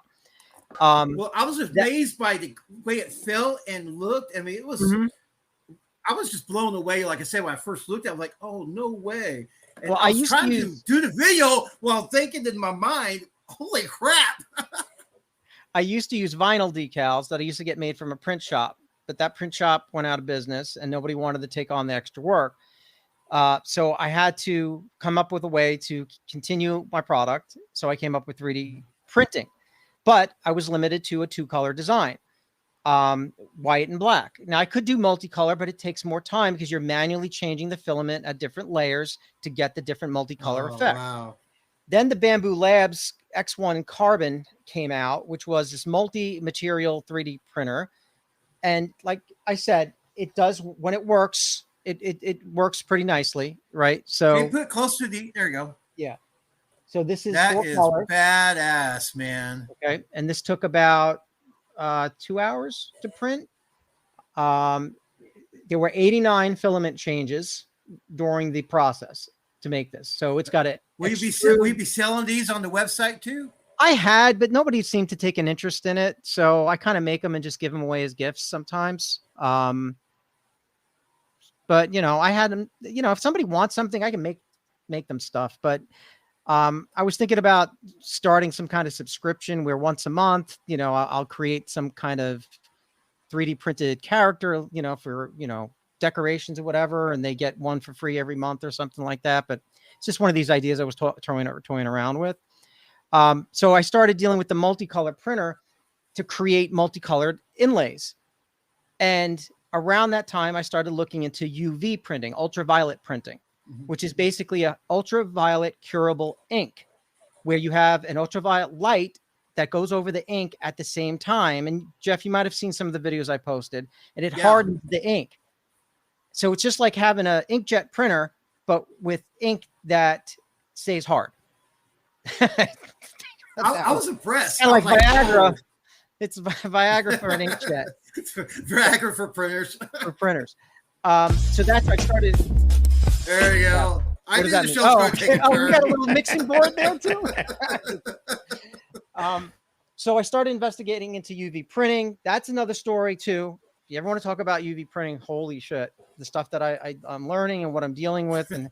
Well, I was amazed by the way it felt and looked. I mean, it was. Mm-hmm. I was just blown away. Like I said, when I first looked at it, I was like, "Oh, no way!" And I was trying to do the video while thinking in my mind, "Holy crap!" I used to use vinyl decals that I used to get made from a print shop, but that print shop went out of business and nobody wanted to take on the extra work. So I had to come up with a way to continue my product. So I came up with 3D printing, but I was limited to a 2-color design, white and black. Now I could do multicolor, but it takes more time because you're manually changing the filament at different layers to get the different multicolor effect. Wow. Then the Bamboo Labs X1 Carbon came out, which was this multi-material 3D printer. And like I said, it does, when it works, it works pretty nicely, right? So can you put it close to there you go. Yeah. So this is that is badass, man. Okay. And this took about 2 hours to print. There were 89 filament changes during the process to make this. So it's got it. Will you be selling these on the website too? I had, but nobody seemed to take an interest in it. So I kind of make them and just give them away as gifts sometimes. But I had them, if somebody wants something, I can make them stuff. But I was thinking about starting some kind of subscription where once a month, I'll create some kind of 3D printed character, for, decorations or whatever, and they get one for free every month or something like that. But it's just one of these ideas I was toying around with. So I started dealing with the multicolor printer to create multicolored inlays. And around that time, I started looking into UV printing, ultraviolet printing, which is basically a ultraviolet curable ink, where you have an ultraviolet light that goes over the ink at the same time. And Jeff, you might have seen some of the videos I posted, and it hardens the ink. So it's just like having an inkjet printer, but with ink that stays hard. I was impressed. Kind of like Viagra. Oh. It's Viagra for an inkjet. Viagra for printers. For printers. So that's I started. There you go. I knew the show's going to take a turn. We got a little mixing board there too. So I started investigating into UV printing. That's another story too. If you ever want to talk about UV printing, holy shit, the stuff that I'm learning and what I'm dealing with and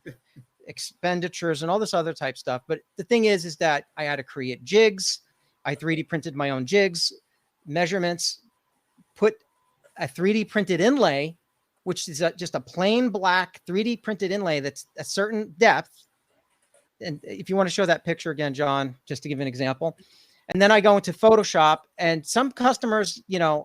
expenditures and all this other type stuff. But the thing is that I had to create jigs. I 3D printed my own jigs, measurements, put a 3D printed inlay, which is just a plain black 3D printed inlay that's a certain depth. And if you want to show that picture again, John, just to give an example. And then I go into Photoshop, and some customers,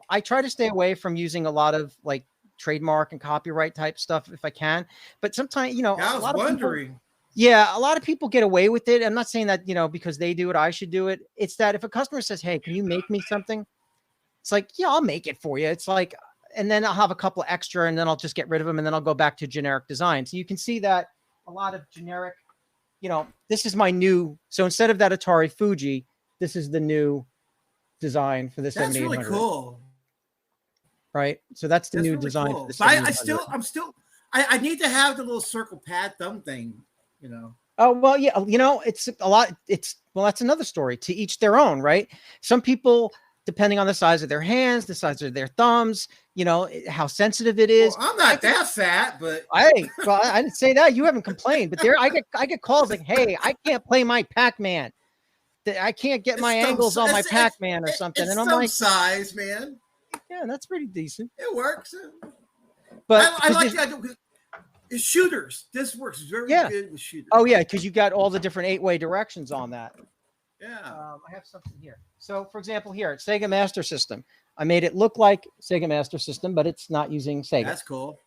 I try to stay away from using a lot of like trademark and copyright type stuff if I can. But sometimes, I was wondering. A lot of people get away with it. I'm not saying that, because they do it, I should do it. It's that if a customer says, hey, can you make me something? It's like, yeah, I'll make it for you. It's like, and then I'll have a couple extra and then I'll just get rid of them. And then I'll go back to generic design. So you can see that a lot of generic, this is my new, so instead of that Atari Fuji, this is the new design for the 7800. That's really cool. Right. So that's the new really design. Cool. For the But I need to have the little circle pad thumb thing, Oh, well, yeah. It's a lot. That's another story. To each their own, right? Some people, depending on the size of their hands, the size of their thumbs, how sensitive it is. Well, I'm not that fat, but I didn't say that. You haven't complained, but I get calls like, hey, I can't play my Pac-Man. I can't get my angles on my Pac-Man or something. It's and I'm some like, size, man. Yeah, that's pretty decent. It works. But I like the idea. It's shooters. This works very good with shooters. Oh yeah, because you got all the different 8-way directions on that. Yeah. I have something here. So for example, here at Sega Master System, I made it look like Sega Master System, but it's not using Sega. That's cool.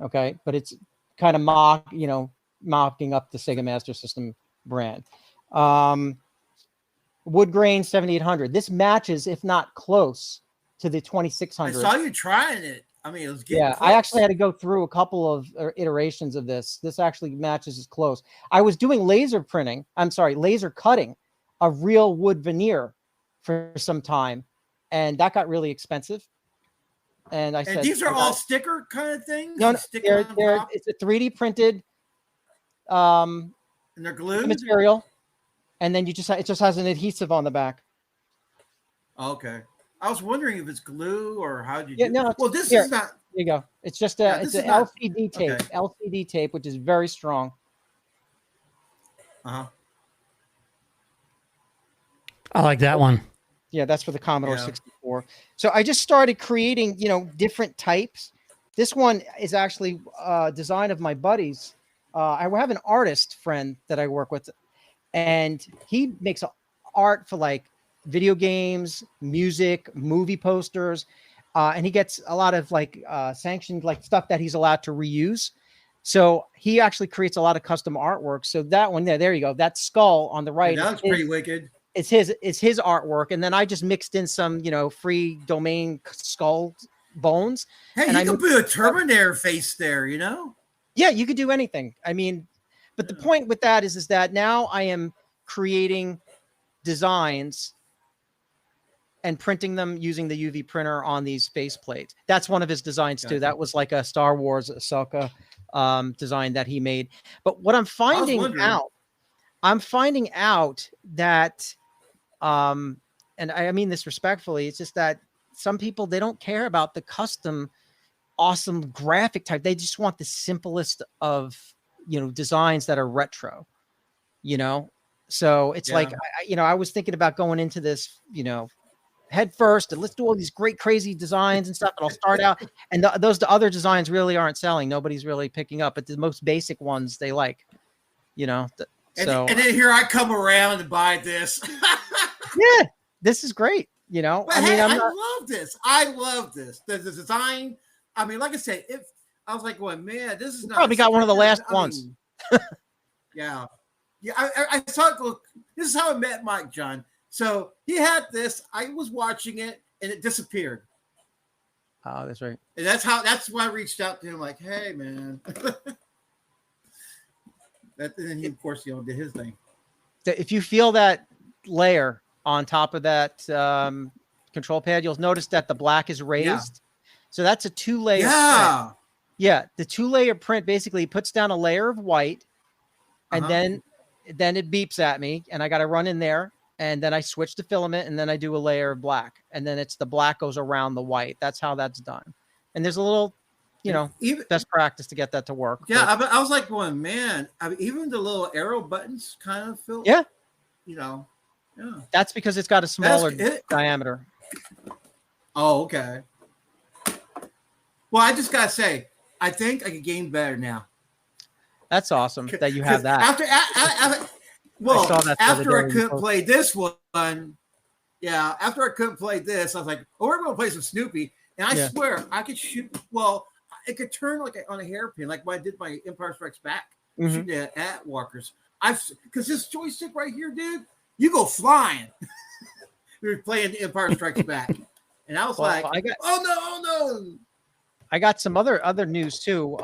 Okay, but it's kind of mocking up the Sega Master System brand. Wood grain 7800. This matches, if not close, to the 2600. I saw you trying it. I mean, it was getting close. I actually had to go through a couple of iterations of this. This actually matches as close. I was doing laser cutting of real wood veneer for some time, and that got really expensive. And I said, these are all sticker kind of things? No, it's a 3D printed and they're glued material. And then it just has an adhesive on the back. Okay. I was wondering if it's glue or how do you do no, it? Well, this here, is not. There you go. It's just it's an LCD tape. Okay. LCD tape, which is very strong. Uh-huh. I like that one. Yeah, that's for the Commodore 64. So I just started creating, different types. This one is actually a design of my buddies. I have an artist friend that I work with, and he makes art for like video games, music, movie posters, and he gets a lot of like sanctioned like stuff that he's allowed to reuse. So he actually creates a lot of custom artwork. So that one there you go. That skull on the right. Yeah, that was pretty wicked. It's his artwork, and then I just mixed in some free domain skull bones. Hey, and you can put a Terminator face there, Yeah, you could do anything. I mean, but the point with that is that now I am creating designs and printing them using the UV printer on these faceplates. That's one of his designs too. That was like a Star Wars Ahsoka design that he made. But what I'm finding out that, and I mean this respectfully, it's just that some people, they don't care about the custom, awesome graphic type. They just want the simplest of, designs that are retro, So it's like, I was thinking about going into this, head first, and let's do all these great, crazy designs and stuff. And I'll start out, and those other designs really aren't selling. Nobody's really picking up, but the most basic ones they like, And then here I come around and buy this. Yeah, this is great. But I love this. I love this. The design. I mean, like I said, I was like, going, man, this is not probably got one of the last ones. Yeah. I saw it. Look, this is how I met Mike, John. So he had this. I was watching it, and it disappeared. Oh, that's right. And that's why I reached out to him, like, hey, man. And he, of course, did his thing. if you feel that layer on top of that control pad, you'll notice that the black is raised. So that's a 2-layer print. Yeah. Yeah, the 2-layer print basically puts down a layer of white, and then it beeps at me, and I got to run in there, and then I switch to filament, and then I do a layer of black, and then it's the black goes around the white. That's how that's done. And there's a little, even best practice to get that to work. Yeah, I was like going, man. Even the little arrow buttons kind of feel. Yeah. Yeah. That's because it's got a smaller diameter. Oh, okay. Well, I just gotta say, I think I can game better now. That's awesome that you have that. After I couldn't play this one, after I couldn't play this, I was like, oh, we're gonna play some Snoopy, and I swear I could shoot. Well, it could turn like on a hairpin, like when I did my Empire Strikes Back, shooting at walkers. Because this joystick right here, dude, you go flying. We were playing Empire Strikes Back, and I was oh no. I got some other news too.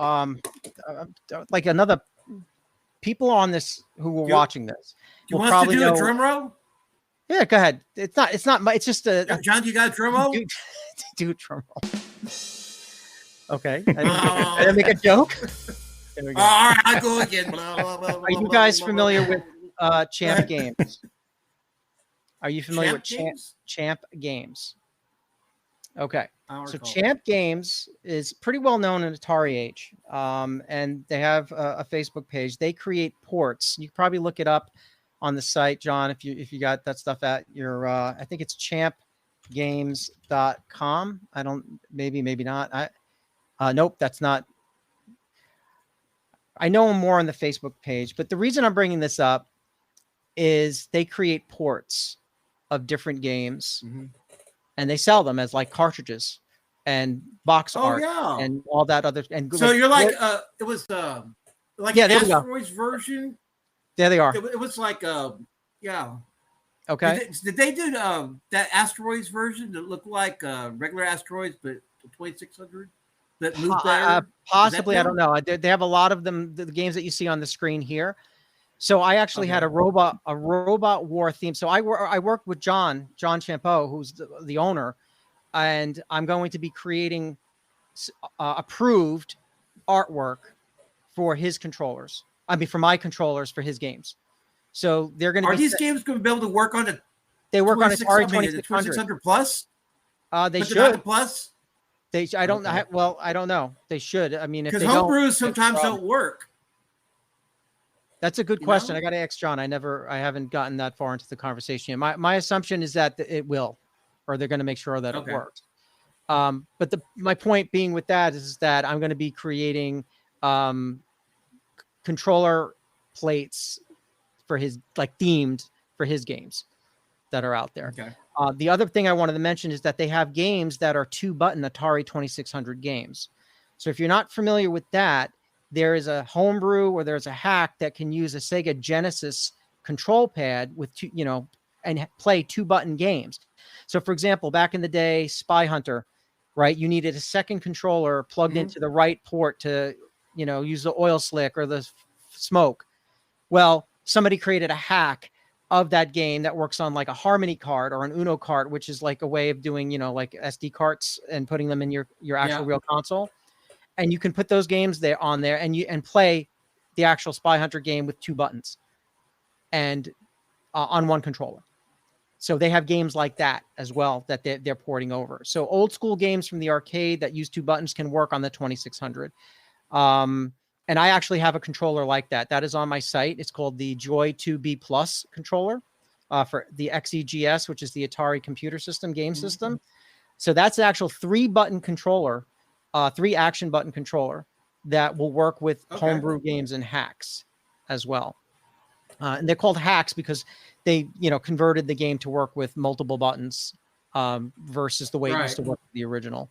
Like another people on this who were watching this. You want us to do a drum roll? Yeah, go ahead. It's not. It's just a. John, do you got a drum roll? Do a drum roll. Okay. I didn't make a joke. There we go. All right, I'll go again. Are you guys familiar with Champ Games? Are you familiar with Champ Games? Okay. So Champ Games is pretty well known in Atari age, and they have a Facebook page. They create ports. You can probably look it up on the site, John, if you got that stuff at your. I think it's champgames.com. I don't. Maybe not. Nope, that's not. I know more on the Facebook page, but the reason I'm bringing this up is they create ports of different games. And they sell them as like cartridges and box art and all that other. And so you're like, it was like an Asteroids version. There they are. It was like, Okay. Did they do that Asteroids version that looked like regular Asteroids, but 2600 that moved better? Possibly, I don't know. They have a lot of them. The games that you see on the screen here. So I actually had a robot war theme. So I worked with John Champeau, who's the owner, and I'm going to be creating approved artwork for his controllers. I mean, for my controllers for his games. So they're going to. Are these games going to be able to work on it? They work on Atari 2600 plus. They should. Not the plus. I don't know. They should. I mean, if they don't, because homebrews sometimes don't work. That's a good question. I got to ask John. I haven't gotten that far into the conversation. My assumption is that it will, or they're going to make sure that it works. But my point being with that is that I'm going to be creating controller plates for his themed for his games that are out there. Okay. The other thing I wanted to mention is that they have games that are 2-button Atari 2600 games. So if you're not familiar with that, there is a homebrew or there's a hack that can use a Sega Genesis control pad with and play 2-button games. So for example, back in the day, Spy Hunter, right? You needed a second controller plugged into the right port to, use the oil slick or the smoke. Well, somebody created a hack of that game that works on like a Harmony card or an Uno card, which is like a way of doing, like SD carts and putting them in your actual real console. And you can put those games on there and play the actual Spy Hunter game with 2 buttons and on one controller. So they have games like that as well that they're porting over. So old school games from the arcade that use 2 buttons can work on the 2600. And I actually have a controller like that. That is on my site. It's called the Joy 2B Plus controller for the XEGS, which is the Atari Computer System game system. So that's an actual 3-button controller. 3 action button controller that will work with homebrew games and hacks as well. And they're called hacks because they, converted the game to work with multiple buttons versus the way it used to work with the original.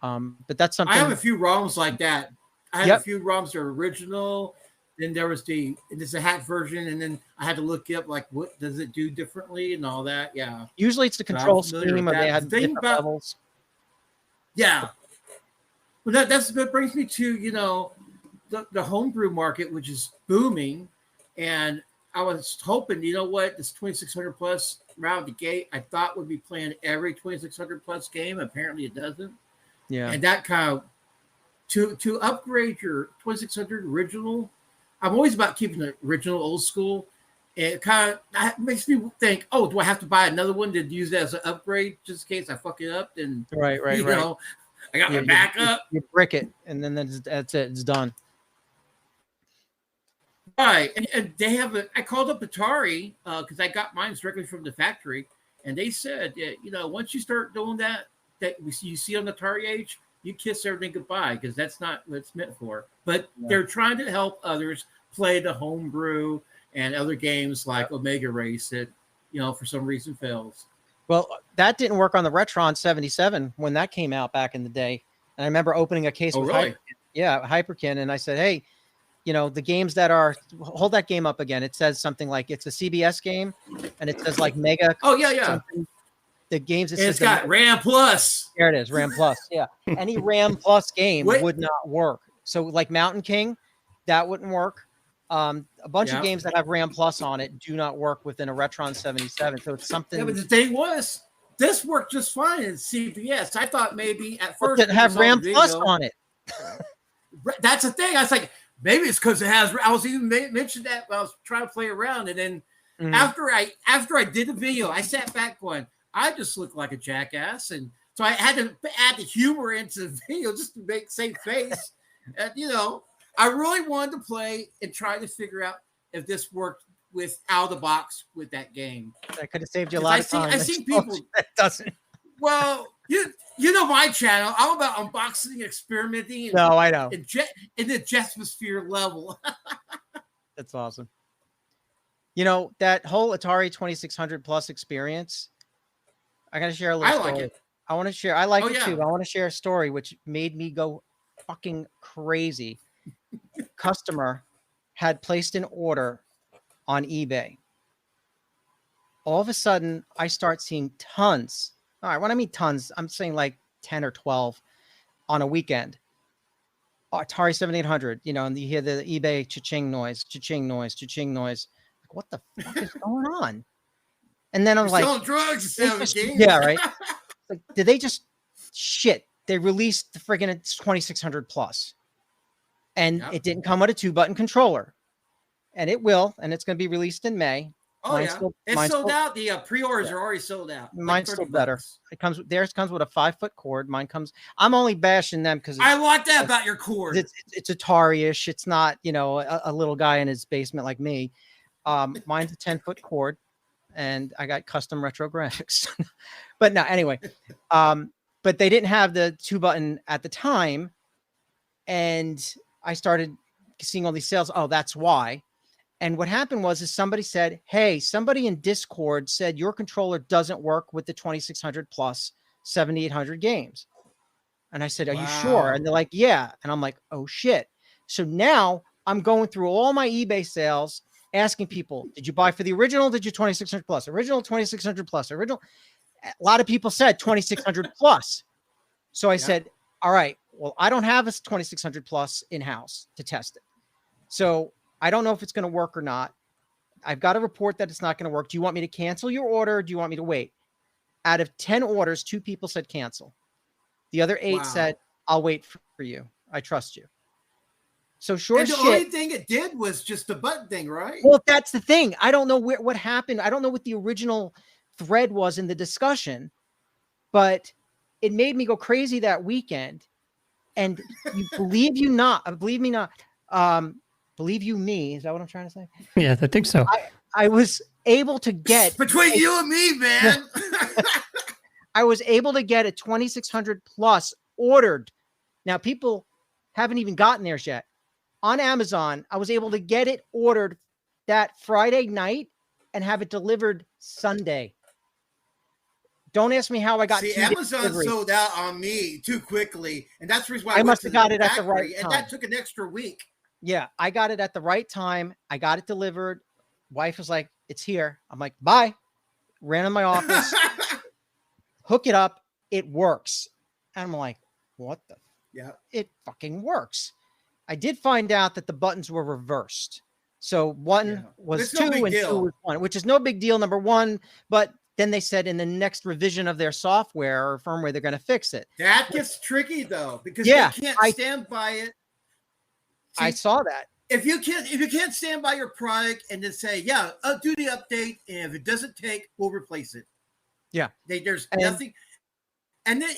But that's something. I have a few ROMs like that. I had a few ROMs that are original. Then there was there's a hack version, and then I had to look up like what does it do differently and all that. Yeah. Usually it's the control scheme, or they had different levels. Yeah. Well, that brings me to the homebrew market, which is booming, and I was hoping, you know what, this 2600 plus round the gate, I thought would be playing every 2600 plus game. Apparently, it doesn't. Yeah. And that kind of to upgrade your 2600 original. I'm always about keeping the original old school. It kind of that makes me think, oh, do I have to buy another one to use that as an upgrade just in case I fuck it up? Then Right. you know, I got my backup. You brick it, and then that's it. It's done. Right, and they have I called up Atari because I got mine directly from the factory, and they said, you know, once you start doing that you see on the Atari age, you kiss everything goodbye because that's not what it's meant for. But they're trying to help others play the homebrew and other games like Omega Race that, you know, for some reason fails. Well, that didn't work on the Retron 77 when that came out back in the day. And I remember opening a case with Hyperkin, and I said, hey, you know, the games that are, hold that game up again. It says something like it's a CBS game, and it says like Mega. Oh, yeah. The games, it's got RAM Plus. There it is, RAM Plus. Yeah. Any RAM Plus game would not work. So like Mountain King, that wouldn't work. A bunch of games that have RAM Plus on it do not work within a Retron 77. So it's something. Yeah, but the thing was, this worked just fine in CBS. I thought maybe at first it have RAM Plus on it. That's the thing. I was like, maybe it's because it has. I was even mentioned that when I was trying to play around, and then after I did the video, I sat back going, I just look like a jackass, and so I had to add the humor into the video just to make same face. And you know, I really wanted to play and try to figure out if this worked with out of the box with that game. That could have saved you a lot of time. I see people that doesn't. Well, you know my channel. I'm about unboxing, experimenting. No, I know. In the Jetmosphere level. That's awesome. You know, that whole Atari 2600 plus experience, I got to share a little story. Like it. I want to share. I like it too. But I want to share a story which made me go fucking crazy. Customer had placed an order on eBay. All of a sudden, I start seeing tons. All right, when I mean tons, I'm saying like 10 or 12 on a weekend. Atari 7800, you know, and you hear the eBay cha-ching noise, cha-ching noise, cha-ching noise. Like, what the fuck is going on? And then I'm like, selling drugs, yeah, right. Like, did they just shit? They released the friggin' 2600 plus, and it didn't come with a 2-button controller, and it will, and it's going to be released in May. Oh, it's sold out. The pre-orders are already sold out. Mine's still better. Theirs comes with a 5-foot cord. Mine comes. I'm only bashing them because I like that about your cord. It's Atari-ish. It's not, you know, a little guy in his basement like me. Mine's a 10-foot cord, and I got custom retro graphics. But no, anyway. But they didn't have the 2-button at the time, and I started seeing all these sales. Oh, that's why. And what happened was somebody said, hey, somebody in Discord said your controller doesn't work with the 2600 plus 7800 games. And I said, are you sure? And they're like, yeah. And I'm like, oh shit. So now I'm going through all my eBay sales, asking people, did you buy for the original? Did you 2600 plus? Original 2600 plus? Original? A lot of people said 2600 plus. So I said, all right, well, I don't have a 2600 plus in-house to test it. So I don't know if it's going to work or not. I've got a report that it's not going to work. Do you want me to cancel your order? Or do you want me to wait? Out of 10 orders, 2 people said cancel. The other 8 said, I'll wait for you. I trust you. So sure and the only thing it did was just the button thing, right? Well, that's the thing. I don't know what happened. I don't know what the original thread was in the discussion, but it made me go crazy that weekend. And believe me not, believe you me, is that what I'm trying to say? Yeah, I think so. I was able to get between you and me, man. I was able to get a 2600 plus ordered. Now people haven't even gotten theirs yet. On Amazon, I was able to get it ordered that Friday night and have it delivered Sunday. Don't ask me how I got. See, Amazon sold out on me too quickly, and that's the reason why I must have got it at the right time. And that took an extra week. Yeah, I got it at the right time. I got it delivered. Wife was like, "It's here." I'm like, "Bye." Ran in my office, hook it up. It works, and I'm like, "What the?" Yeah, it fucking works. I did find out that the buttons were reversed. So one was It's 2 no big and 2 deal. was 1, which is no big deal, number 1. But then they said in the next revision of their software or firmware, they're going to fix it. That gets tricky though, because Yeah, they can't stand by it. See, I saw that. if you can't stand by your product and then say, yeah, I'll do the update, and if it doesn't take, we'll replace it. Yeah. There's nothing. And then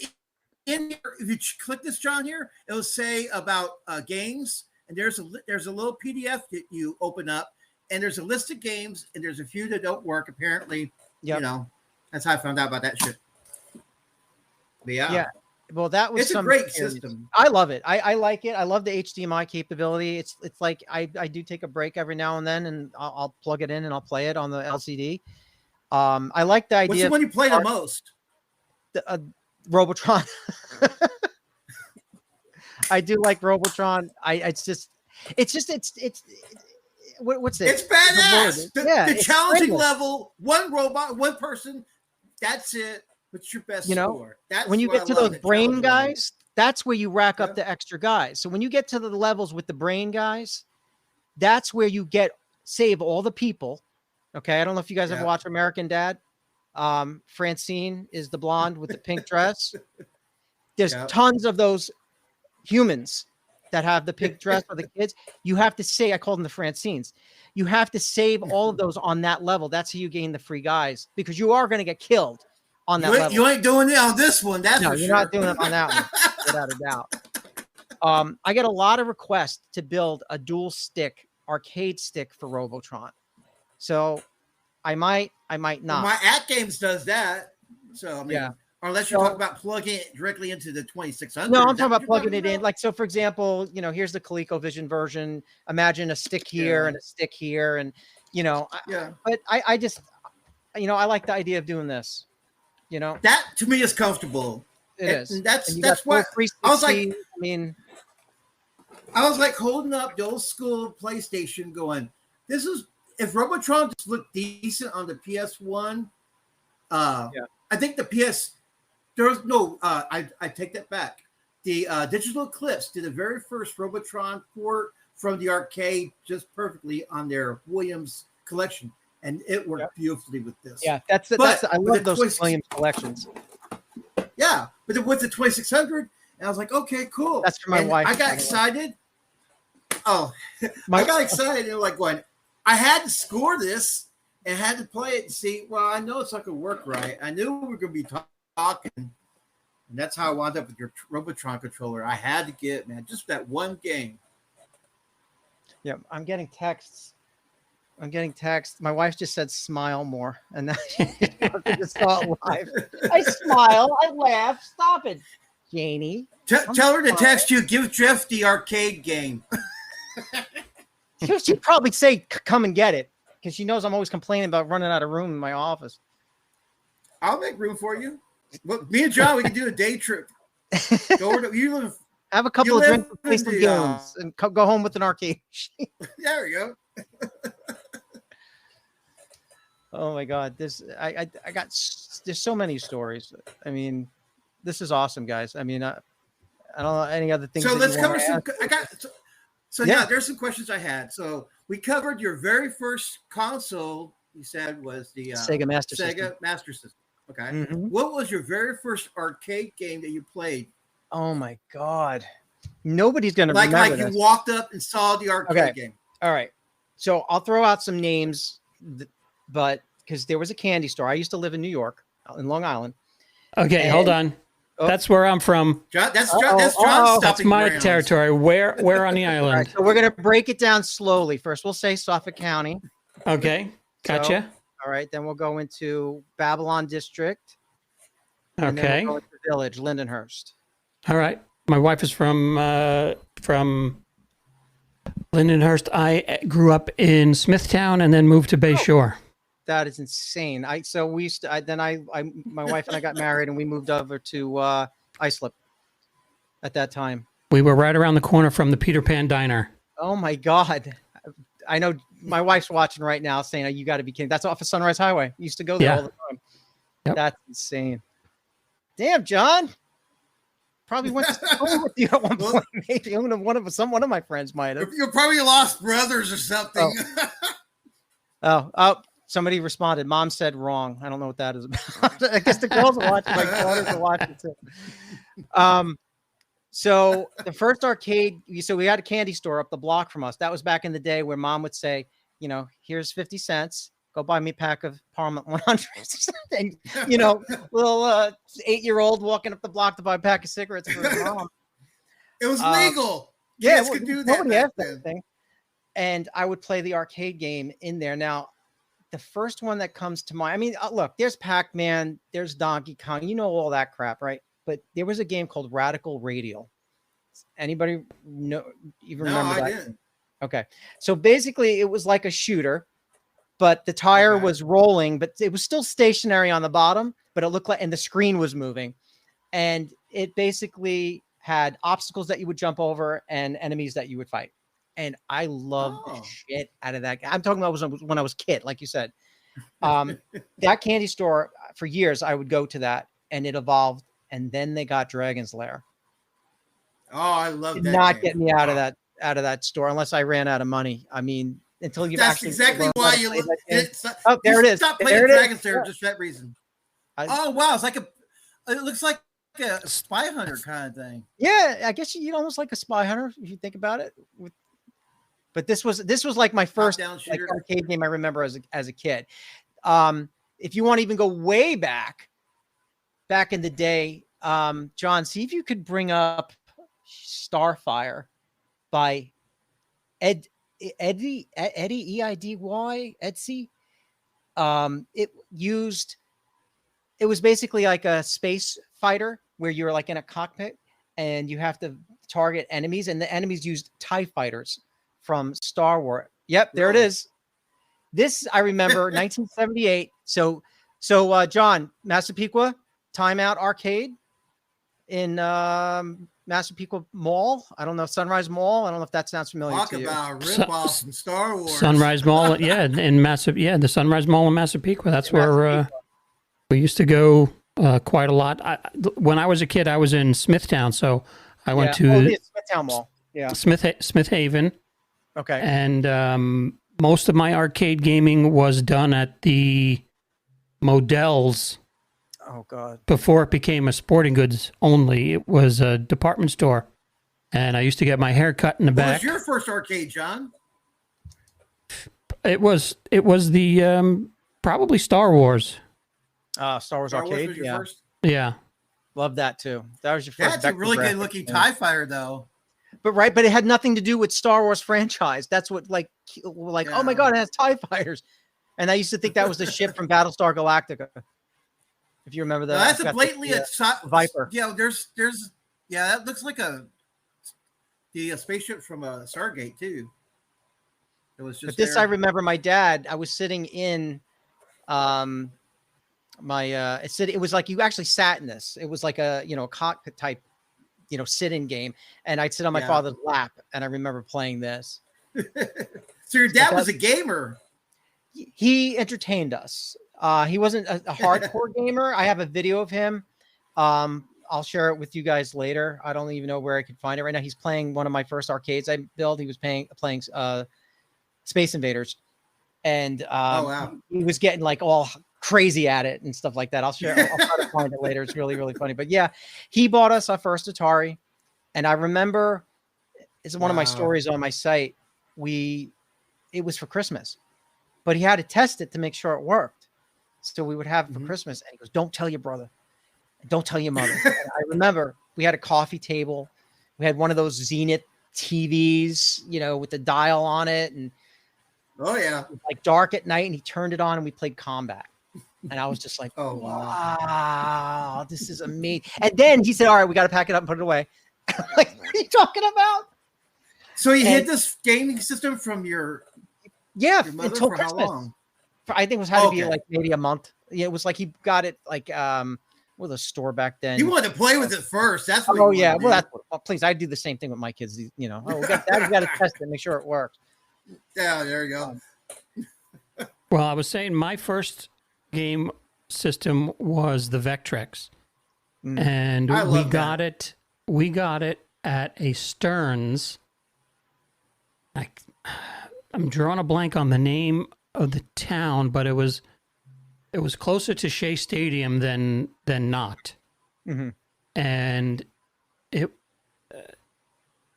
in here, if you click this, John, here, it'll say about games, and there's a little PDF that you open up, and there's a list of games, and there's a few that don't work. Apparently, you know, that's how I found out about that shit. But yeah. Well, that was it's a great system. I love it. I like it. I love the HDMI capability. It's like I do take a break every now and then, and I'll plug it in and I'll play it on the LCD. I like the idea. What's the one you play the most? Robotron. I do like Robotron. What's it? It's badass. The challenging brilliant. Level, one robot, one person. That's it. What's your best score? That's when you get to those brain guys, that's where you rack up Yeah. the extra guys. So when you get to the levels with the brain guys, that's where you save all the people. Okay. I don't know if you guys ever watch American Dad. Francine is the blonde with the pink dress. There's tons of those humans that have the pink dress for the kids. You have to say, I call them the Francines. You have to save all of those on that level. That's how you gain the free guys, because you are going to get killed on that level. You ain't doing it on this one. That's no, for you're sure. not doing it on that one, without a doubt. I get a lot of requests to build a dual stick arcade stick for Robotron. So I might not. Well, my At Games does that. So I mean, unless you're talking about plugging it directly into the 2600. No, I'm talking about plugging it in. Like, so for example, here's the ColecoVision version. Imagine a stick here and a stick here, and but I just, I like the idea of doing this. That to me is comfortable. It is. And that's what I was like. I was like holding up the old school PlayStation, going, "This is if Robotron just looked decent on the PS1." I think the PS. There's no. I take that back. The Digital Eclipse did the very first Robotron port from the arcade just perfectly on their Williams collection. And it worked beautifully with this. Yeah, I love those Williams collections. Yeah, but with the 2600, and I was like, okay, cool. That's for my wife. I got excited. Oh, I got excited. And like going, I had to score this and had to play it and see. Well, I know it's not going to work right. I knew we were going to be talking, and that's how I wound up with your Robotron controller. I had to get just that one game. Yeah, I'm getting texts. My wife just said smile more. And then she just saw it live. I smile. I laugh. Stop it, Janie. Tell her to text you. Give Jeff the arcade game. She'd probably say, come and get it. Because she knows I'm always complaining about running out of room in my office. I'll make room for you. Look, me and John, we can do a day trip. Have a couple of drinks, play some games, and go home with an arcade machine. There we go. Oh my God, there's so many stories. I mean, this is awesome, guys. I mean, I don't know any other things. So let's cover some. There's some questions I had. So we covered your very first console. You said was the Sega Master System. Okay. Mm-hmm. What was your very first arcade game that you played? Oh my God, nobody's gonna remember like this. You walked up and saw the arcade game. All right. So I'll throw out some names, but because there was a candy store. I used to live in New York, in Long Island. Okay, hold on. Oh. That's where I'm from. That's John's That's my territory. Where on the island? Right, so we're going to break it down slowly. First, we'll say Suffolk County. Okay, gotcha. All right, then we'll go into Babylon District. And Okay. then we'll go into Village, Lindenhurst. All right. My wife is from Lindenhurst. I grew up in Smithtown and then moved to Bay Shore. That is insane. My wife and I got married and we moved over to Islip at that time. We were right around the corner from the Peter Pan Diner. Oh my God. I know my wife's watching right now saying, oh, you got to be kidding. That's off of Sunrise Highway. Used to go there all the time. Yep. That's insane. Damn, John. probably went to school with you at one point. Maybe one of my friends might have. You're probably lost brothers or something. Oh, somebody responded. Mom said wrong. I don't know what that is about. I guess the girls are watching. My daughters are watching too. So the first arcade, so we had a candy store up the block from us. That was back in the day where Mom would say, here's 50 cents. Go buy me a pack of Parliament 100s. And, little 8-year-old walking up the block to buy a pack of cigarettes for his mom. It was legal. Yeah, Kids could do that. Nobody asked that thing. And I would play the arcade game in there. Now, the first one that comes to mind, I mean, look, there's Pac-Man, there's Donkey Kong, all that crap, right? But there was a game called Radical Radial. Anybody even remember that? I didn't. Okay. So basically it was like a shooter, but the tire was rolling, but it was still stationary on the bottom, but it looked like, and the screen was moving. And it basically had obstacles that you would jump over and enemies that you would fight. And I loved the shit out of that. I'm talking about when I was a kid, like you said. That candy store, for years, I would go to that, and it evolved. And then they got Dragon's Lair. Oh, I love that. Did not get me out of that store unless I ran out of money. I mean, until you That's actually exactly why you look. Oh, there it is. Stop playing Dragon's Lair just for that reason. Oh wow, it looks like a spy hunter kind of thing. Yeah, I guess you almost like a spy hunter if you think about it. But this was like my first arcade game I remember as a kid. If you want to even go way back in the day, John, see if you could bring up Starfire by Eddie E-I-D-Y Etsy. It was basically like a space fighter where you're like in a cockpit and you have to target enemies, and the enemies used TIE fighters from Star Wars. Yep, there it is. This I remember 1978. So John, Massapequa Timeout Arcade in Massapequa Mall. I don't know, Sunrise Mall. I don't know if that sounds familiar to you. Talk about rip-offs from Star Wars. Sunrise Mall, the Sunrise Mall in Massapequa. That's where we used to go quite a lot. When I was a kid, I was in Smithtown, so I went to Smithtown Mall. Yeah, Smith Haven. Okay, and most of my arcade gaming was done at the Modell's. Oh God! Before it became a sporting goods only, it was a department store, and I used to get my hair cut in the back. What was your first arcade, John? It was the probably Star Wars. Star Wars arcade. Was your first? Yeah, love that too. That was your first. That's a really good looking TIE fighter, though. But it had nothing to do with Star Wars franchise. That's what oh my God, it has TIE fighters, and I used to think that was the ship from Battlestar Galactica. If you remember that, that's a blatantly a Viper. Yeah, there's that looks like the spaceship from Stargate too. It was just. But this, I remember my dad. I was sitting in, it was like you actually sat in this. It was like a cockpit type, sit-in game, and I'd sit on my father's lap, and I remember playing this. So your dad was a gamer. He entertained us. He wasn't a hardcore gamer. I have a video of him. I'll share it with you guys later. I don't even know where I could find it right now. He's playing one of my first arcades I built. He was playing Space Invaders, and he was getting like all crazy at it and stuff like that. I'll try to find it later. It's really, really funny. But yeah, he bought us our first Atari, and I remember it's one of my stories on my site. It was for Christmas, but he had to test it to make sure it worked. So we would have it for Christmas, and he goes, "Don't tell your brother, don't tell your mother." And I remember we had a coffee table, we had one of those Zenith TVs, with the dial on it, and like dark at night, and he turned it on, and we played Combat, and I was just like, "Oh wow, this is amazing." And then he said, "All right, we got to pack it up and put it away." I'm like, what are you talking about? So you hid this gaming system from your mother until for Christmas. How long? I think it was had to be like maybe a month. Yeah, it was like he got it like with a store back then. You wanted to play with it first. That's what. Oh yeah, well please, I do the same thing with my kids. We got to test it, make sure it works. Yeah, there you go. Well, I was saying my first game system was the Vectrex, and we got it we got it at a Stearns. I'm drawing a blank on the name of the town, but it was closer to Shea Stadium than not. Mm-hmm. And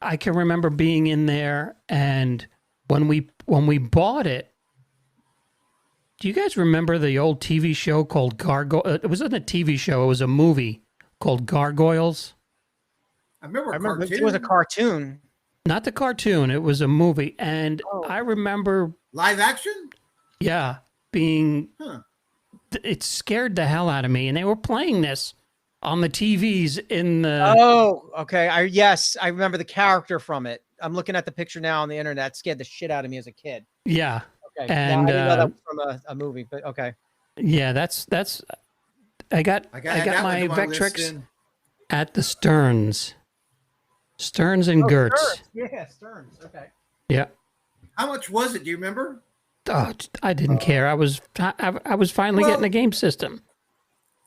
I can remember being in there, and when we bought it, do you guys remember the old TV show called Gargoyle? It wasn't a TV show; it was a movie called Gargoyles. I remember It was a cartoon. Not the cartoon; it was a movie, and I remember live action. Yeah, it scared the hell out of me, and they were playing this on the TVs in the. Oh, okay. I remember the character from it. I'm looking at the picture now on the internet. It scared the shit out of me as a kid. Yeah. Okay. And I didn't know that was from a movie, but okay. Yeah, that's. I got my Vectrex at the Stearns and Gertz. Stearns. Yeah, Stearns. Okay. Yeah. How much was it? Do you remember? Oh, I didn't care. I was finally getting a game system.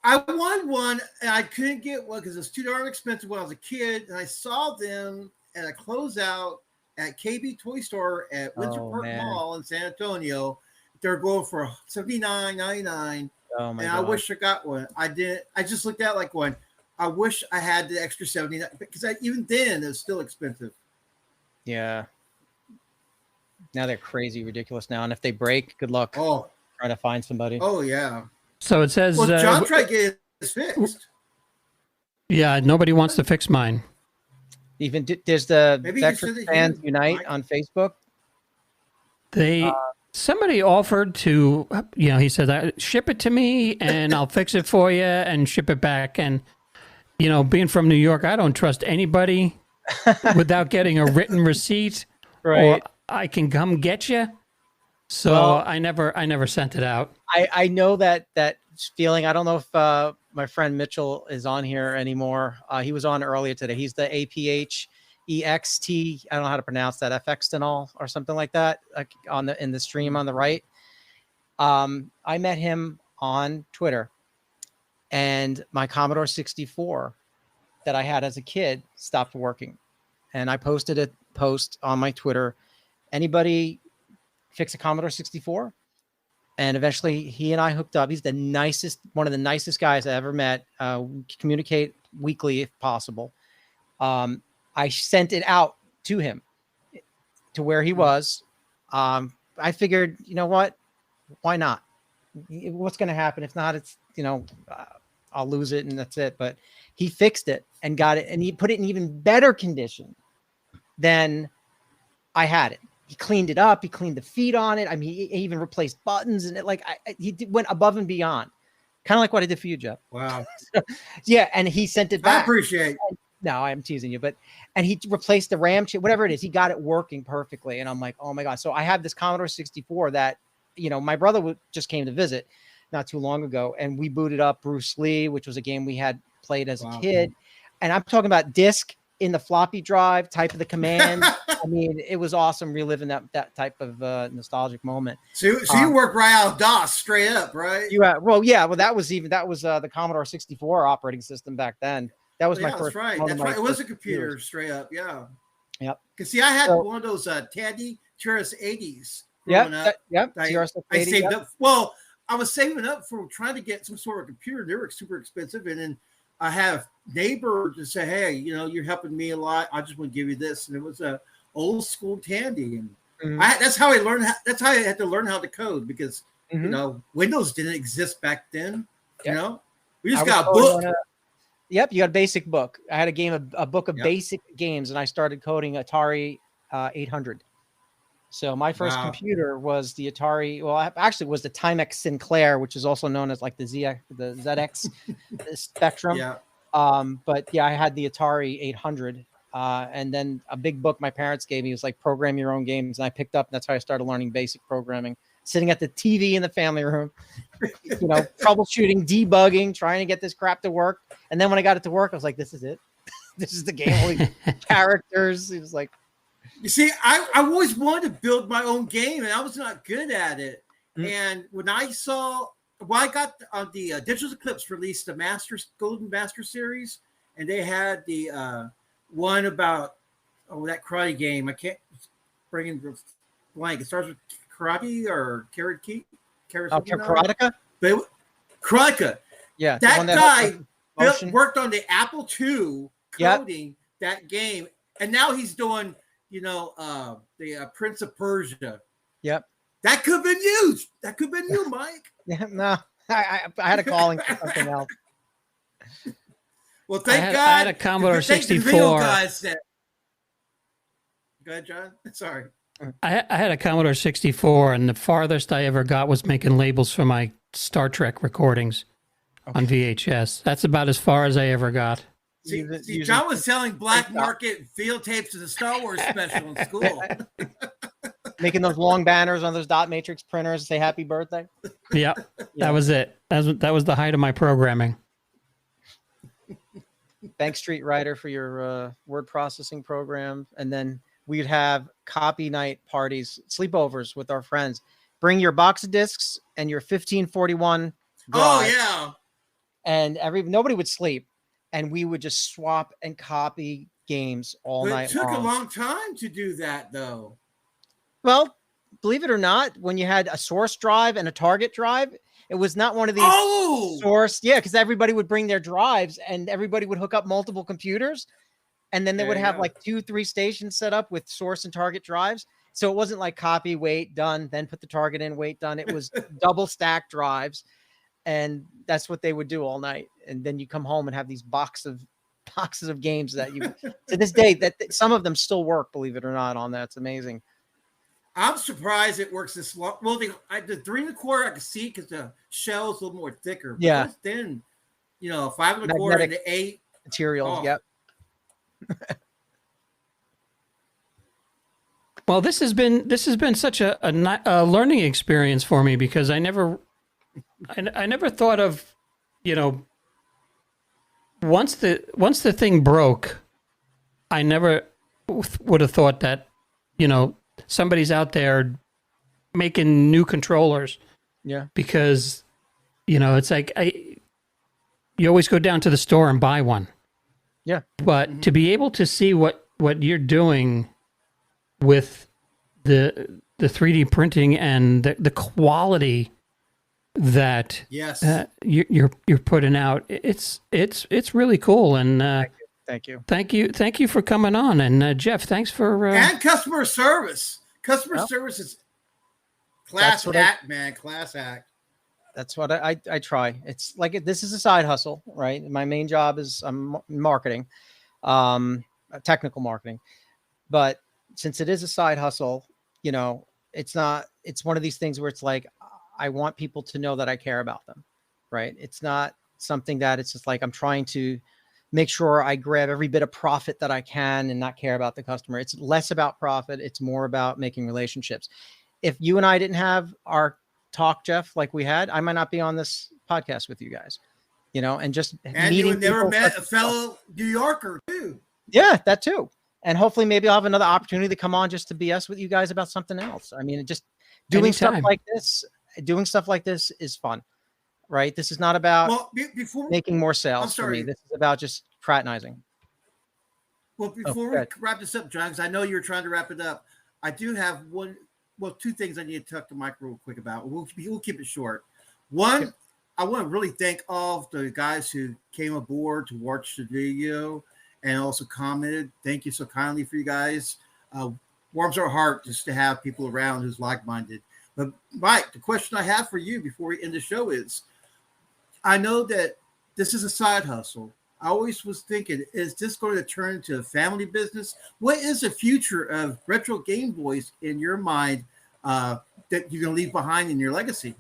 I won one, and I couldn't get one because it was too darn expensive when I was a kid. And I saw them at a closeout at KB Toy Store at Winter Park Mall in San Antonio. They're going for $79.99. Oh my and God. I wish I got one. I didn't. I just looked at it like one. I wish I had the extra $79 because even then it was still expensive. Yeah. Now they're crazy ridiculous now, and if they break, good luck. Oh, trying to find somebody. Oh yeah. So it says. Well, John tried to get it fixed. Yeah, nobody wants to fix mine. Even there's the Maybe Vectrex Fans Unite on Facebook. Somebody offered to, he said, ship it to me and I'll fix it for you and ship it back. And, being from New York, I don't trust anybody without getting a written receipt, right? Or I can come get you. So I never sent it out. I know that feeling. I don't know if my friend Mitchell is on here anymore. He was on earlier today. He's the APH EXT. I don't know how to pronounce that. FX or something like that. Like in the stream on the right. I met him on Twitter, and my Commodore 64 that I had as a kid stopped working, and I posted a post on my Twitter. Anybody fix a Commodore 64? And eventually he and I hooked up. He's one of the nicest guys I ever met. We communicate weekly if possible. I sent it out to him to where he was. I figured, you know what? Why not? What's going to happen? If not, it's, I'll lose it and that's it. But he fixed it and got it, and he put it in even better condition than I had it. He cleaned it up. He cleaned the feet on it. I mean, he even replaced buttons and it went above and beyond, kind of like what I did for you, Jeff. Wow. Yeah. And he sent it back. I appreciate it. No, I'm teasing you, and he replaced the RAM chip, whatever it is. He got it working perfectly. And I'm like, oh my God. So I have this Commodore 64 that, my brother just came to visit not too long ago, and we booted up Bruce Lee, which was a game we had played as a kid. And I'm talking about disc in the floppy drive, type of the command. I mean, it was awesome reliving that type of nostalgic moment. So you worked right out of DOS straight up, right? That was the Commodore 64 operating system back then. That was my first. That's right. It was a computer straight up. Yeah. Yep. Because see, I had one of those Tandy TRS 80s. Yep. I saved up. Well, I was saving up for trying to get some sort of computer. They were super expensive, and then I have neighbor to say, hey, you're helping me a lot. I just want to give you this. And it was a old school Tandy. And that's how I learned. That's how I had to learn how to code because, Windows didn't exist back then. Yep. We just got a book. Yep. You got a basic book. I had a book of basic games, and I started coding Atari 800. So my first computer was the Atari. Well, actually, it was the Timex Sinclair, which is also known as like the ZX Spectrum. Yeah. But yeah, I had the Atari 800, and then a big book my parents gave me was like program your own games, and I picked up. And that's how I started learning basic programming. Sitting at the TV in the family room, troubleshooting, debugging, trying to get this crap to work. And then when I got it to work, I was like, "This is it. This is the game. Holy characters!" It was like. You see, I always wanted to build my own game, and I was not good at it. And when I got the Digital Eclipse released the Golden Master series, and they had the one about that karate game. I can't bring in the blank. It starts with karate or karate. Karateka? But Karate. Yeah. That guy worked on the Apple II coding that game, and now he's doing, the Prince of Persia. Yep. That could have been you. That could have been you, Mike. Yeah, no, I had a calling for something else. Well, thank God. I had a Commodore 64. Guys that... Go ahead, John. Sorry. I had a Commodore 64, and the farthest I ever got was making labels for my Star Trek recordings on VHS. That's about as far as I ever got. See, John was selling black market field tapes to the Star Wars special in school. Making those long banners on those dot matrix printers, say happy birthday. Yeah, that was it. That was the height of my programming. Thanks, Street Writer, for your word processing program. And then we'd have copy night parties, sleepovers with our friends. Bring your box of discs and your 1541 drive. Oh, yeah. And nobody would sleep. And we would just swap and copy games all night long. It took a long time to do that, though. Well, believe it or not, when you had a source drive and a target drive, it was not one of these source. Yeah, because everybody would bring their drives and everybody would hook up multiple computers. And then they would have like 2-3 stations set up with source and target drives. So it wasn't like copy, wait, done, then put the target in, wait, done. It was double stack drives. And that's what they would do all night. And then you come home and have these boxes of games that you, to this day, that some of them still work, believe it or not, on that. It's amazing. I'm surprised it works this long. Well, the 3 1/4 I can see because the shell is a little more thicker. But yeah. Then, 5 1/4 and the 8 materials. Oh. Yep. Well, this has been such a learning experience for me because I never thought of, once the thing broke, I never would have thought that, somebody's out there making new controllers. Yeah. Because, it's like you always go down to the store and buy one. Yeah. But to be able to see what you're doing with the 3D printing and the quality that you're putting out, it's really cool. And thank you thank you for coming on. And Jeff, thanks for and customer service. Service is class act, man. Class act. That's what I try. It's like this is a side hustle, right? My main job is marketing, technical marketing. But since it is a side hustle, it's one of these things where it's like, I want people to know that I care about them, right? It's not something that it's just like, I'm trying to make sure I grab every bit of profit that I can and not care about the customer. It's less about profit. It's more about making relationships. If you and I didn't have our talk, Jeff, like we had, I might not be on this podcast with you guys, and just and meeting. You would never met a fellow New Yorker too. Yeah, that too. And hopefully maybe I'll have another opportunity to come on just to BS with you guys about something else. I mean, just doing stuff like this is fun, right? This is not about making more sales for me. This is about just fraternizing. Well, before we wrap this up, John, because I know you're trying to wrap it up, I do have two things I need to talk to Mike real quick about. We'll keep it short. One, I want to really thank all the guys who came aboard to watch the video and also commented. Thank you so kindly for you guys. Warms our heart just to have people around who's like-minded. But Mike, the question I have for you before we end the show is, I know that this is a side hustle. I always was thinking, is this going to turn into a family business? What is the future of Retro Game Boyz in your mind that you're going to leave behind in your legacy?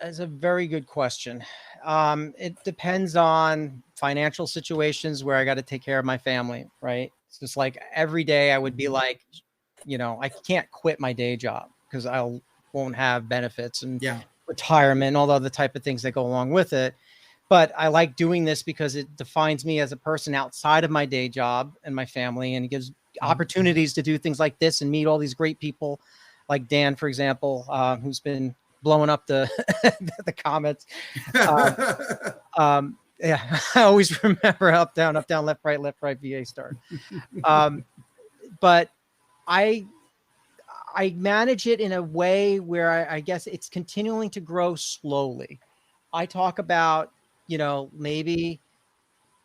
That's a very good question. It depends on financial situations where I got to take care of my family, right? It's just like every day I would be like, I can't quit my day job because I won't have benefits and retirement and all the other type of things that go along with it. But I like doing this because it defines me as a person outside of my day job and my family, and it gives opportunities to do things like this and meet all these great people like Dan, for example, who's been blowing up the the comments. Yeah, I always remember up, down, left, right, VA start. But I manage it in a way where I guess it's continuing to grow slowly. I talk about, maybe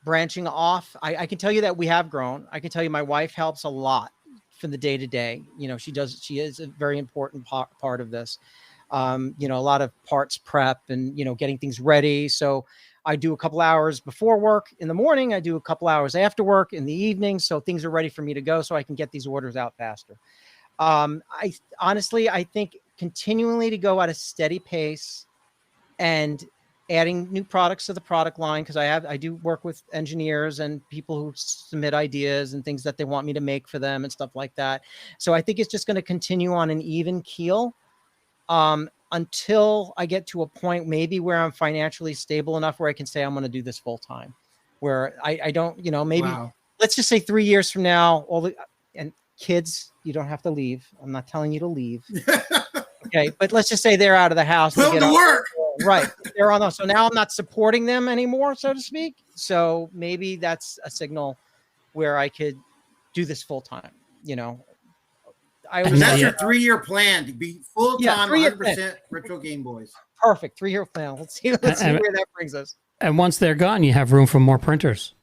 branching off. I can tell you that we have grown. I can tell you my wife helps a lot from the day to day. She is a very important part of this. A lot of parts prep and, getting things ready. So I do a couple hours before work in the morning. I do a couple hours after work in the evening. So things are ready for me to go so I can get these orders out faster. I think continually to go at a steady pace and adding new products to the product line, because I do work with engineers and people who submit ideas and things that they want me to make for them and stuff like that. So I think it's just going to continue on an even keel until I get to a point maybe where I'm financially stable enough where I can say I'm going to do this full time, where I don't, maybe let's just say 3 years from now, and kids, you don't have to leave. I'm not telling you to leave. Okay. But let's just say they're out of the house. Put them to work. Right. They're on those. So now I'm not supporting them anymore, so to speak. So maybe that's a signal where I could do this full time, That's your 3-year plan to be full time, 100% Retro Game Boyz. Perfect 3-year plan. Let's see where that brings us. And once they're gone, you have room for more printers.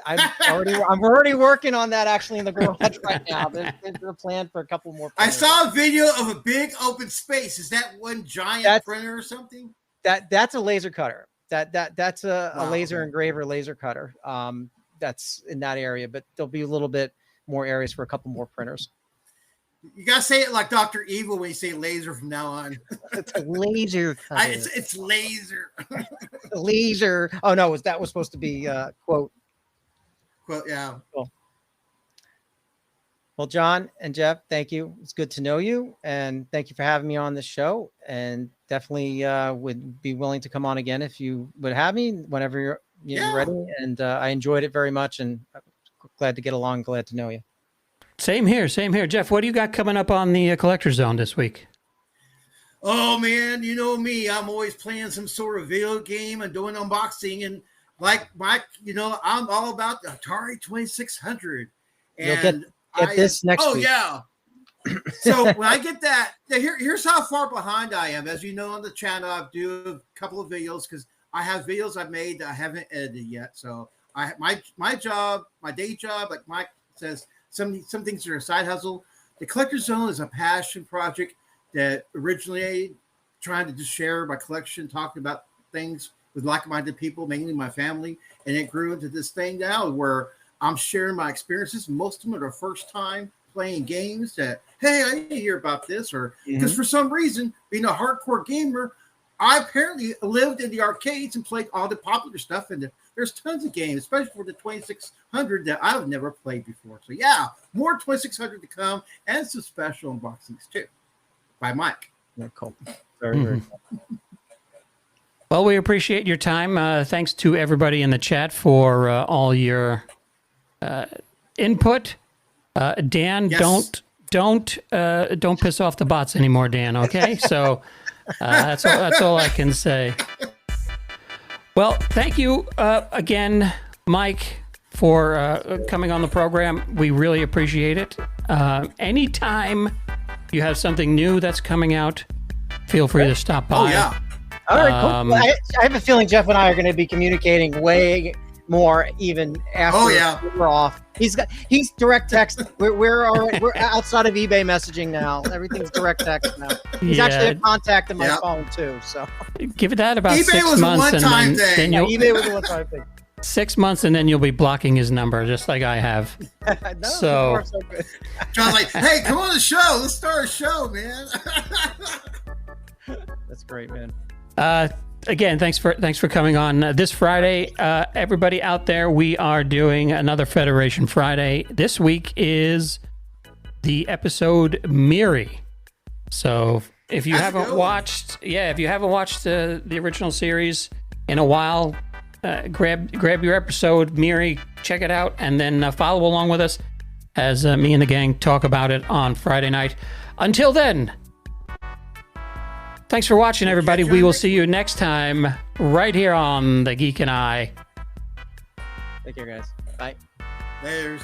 I'm already working on that actually in the garage right now. There's a plan for a couple more printers. I saw a video of a big open space. Is that one giant printer or something? That's a laser cutter. That's a laser engraver, laser cutter. That's in that area, but there'll be a little bit more areas for a couple more printers. You gotta say it like Dr. Evil when you say laser from now on. It's a laser cutter. It's laser. Laser. Oh no, that was supposed to be quote. Quote, yeah. Cool. Well, John and Jeff, thank you. It's good to know you, and thank you for having me on the show. And definitely would be willing to come on again if you would have me whenever you're ready. And I enjoyed it very much, and I'm glad to get along. Glad to know you. Same here. Jeff, what do you got coming up on the Collector Zone this week? Oh, man, you know me. I'm always playing some sort of video game and doing unboxing. And like Mike, I'm all about the Atari 2600. And you'll get this next week. Oh, yeah. So when I get that, here's how far behind I am. As you know on the channel, I do a couple of videos because I have videos I've made that I haven't edited yet. So my job, my day job, like Mike says, some things are a side hustle. The Collector Zone is a passion project that originally trying to just share my collection, talking about things with like-minded people, mainly my family. And it grew into this thing now where I'm sharing my experiences. Most of them are the first time playing games that, hey, I didn't hear about this. Or because for some reason, being a hardcore gamer, I apparently lived in the arcades and played all the popular stuff. And there's tons of games, especially for the 2600 that I've never played before. So yeah, more 2600 to come and some special unboxings too by Mike. Yeah, cool. Very cool. Well, we appreciate your time. Thanks to everybody in the chat for all your input. Dan, Yes. don't piss off the bots anymore, Dan. Okay, so that's all I can say. Well, thank you again, Mike, for coming on the program. We really appreciate it. Anytime you have something new that's coming out, feel free to stop by. Oh, yeah. All right, cool. I have a feeling Jeff and I are going to be communicating way more even after we're off. He's direct text. We're outside of eBay messaging now. Everything's direct text now. He's actually a contact in my phone too. So give it that about eBay 6 was months, a one-time and then thing. eBay was a one-time thing. 6 months, and then you'll be blocking his number, just like I have. No, so good. John's like, hey, come on the show. Let's start a show, man. That's great, man. Again, thanks for coming on this Friday. Everybody out there, we are doing another Federation Friday. This week is the episode Miri. So if you haven't watched, the original series in a while, grab your episode Miri, check it out, and then follow along with us as me and the gang talk about it on Friday night. Until then. Thanks for watching, everybody. We will see you next time right here on the Geek and I. Take care, guys. Bye. There's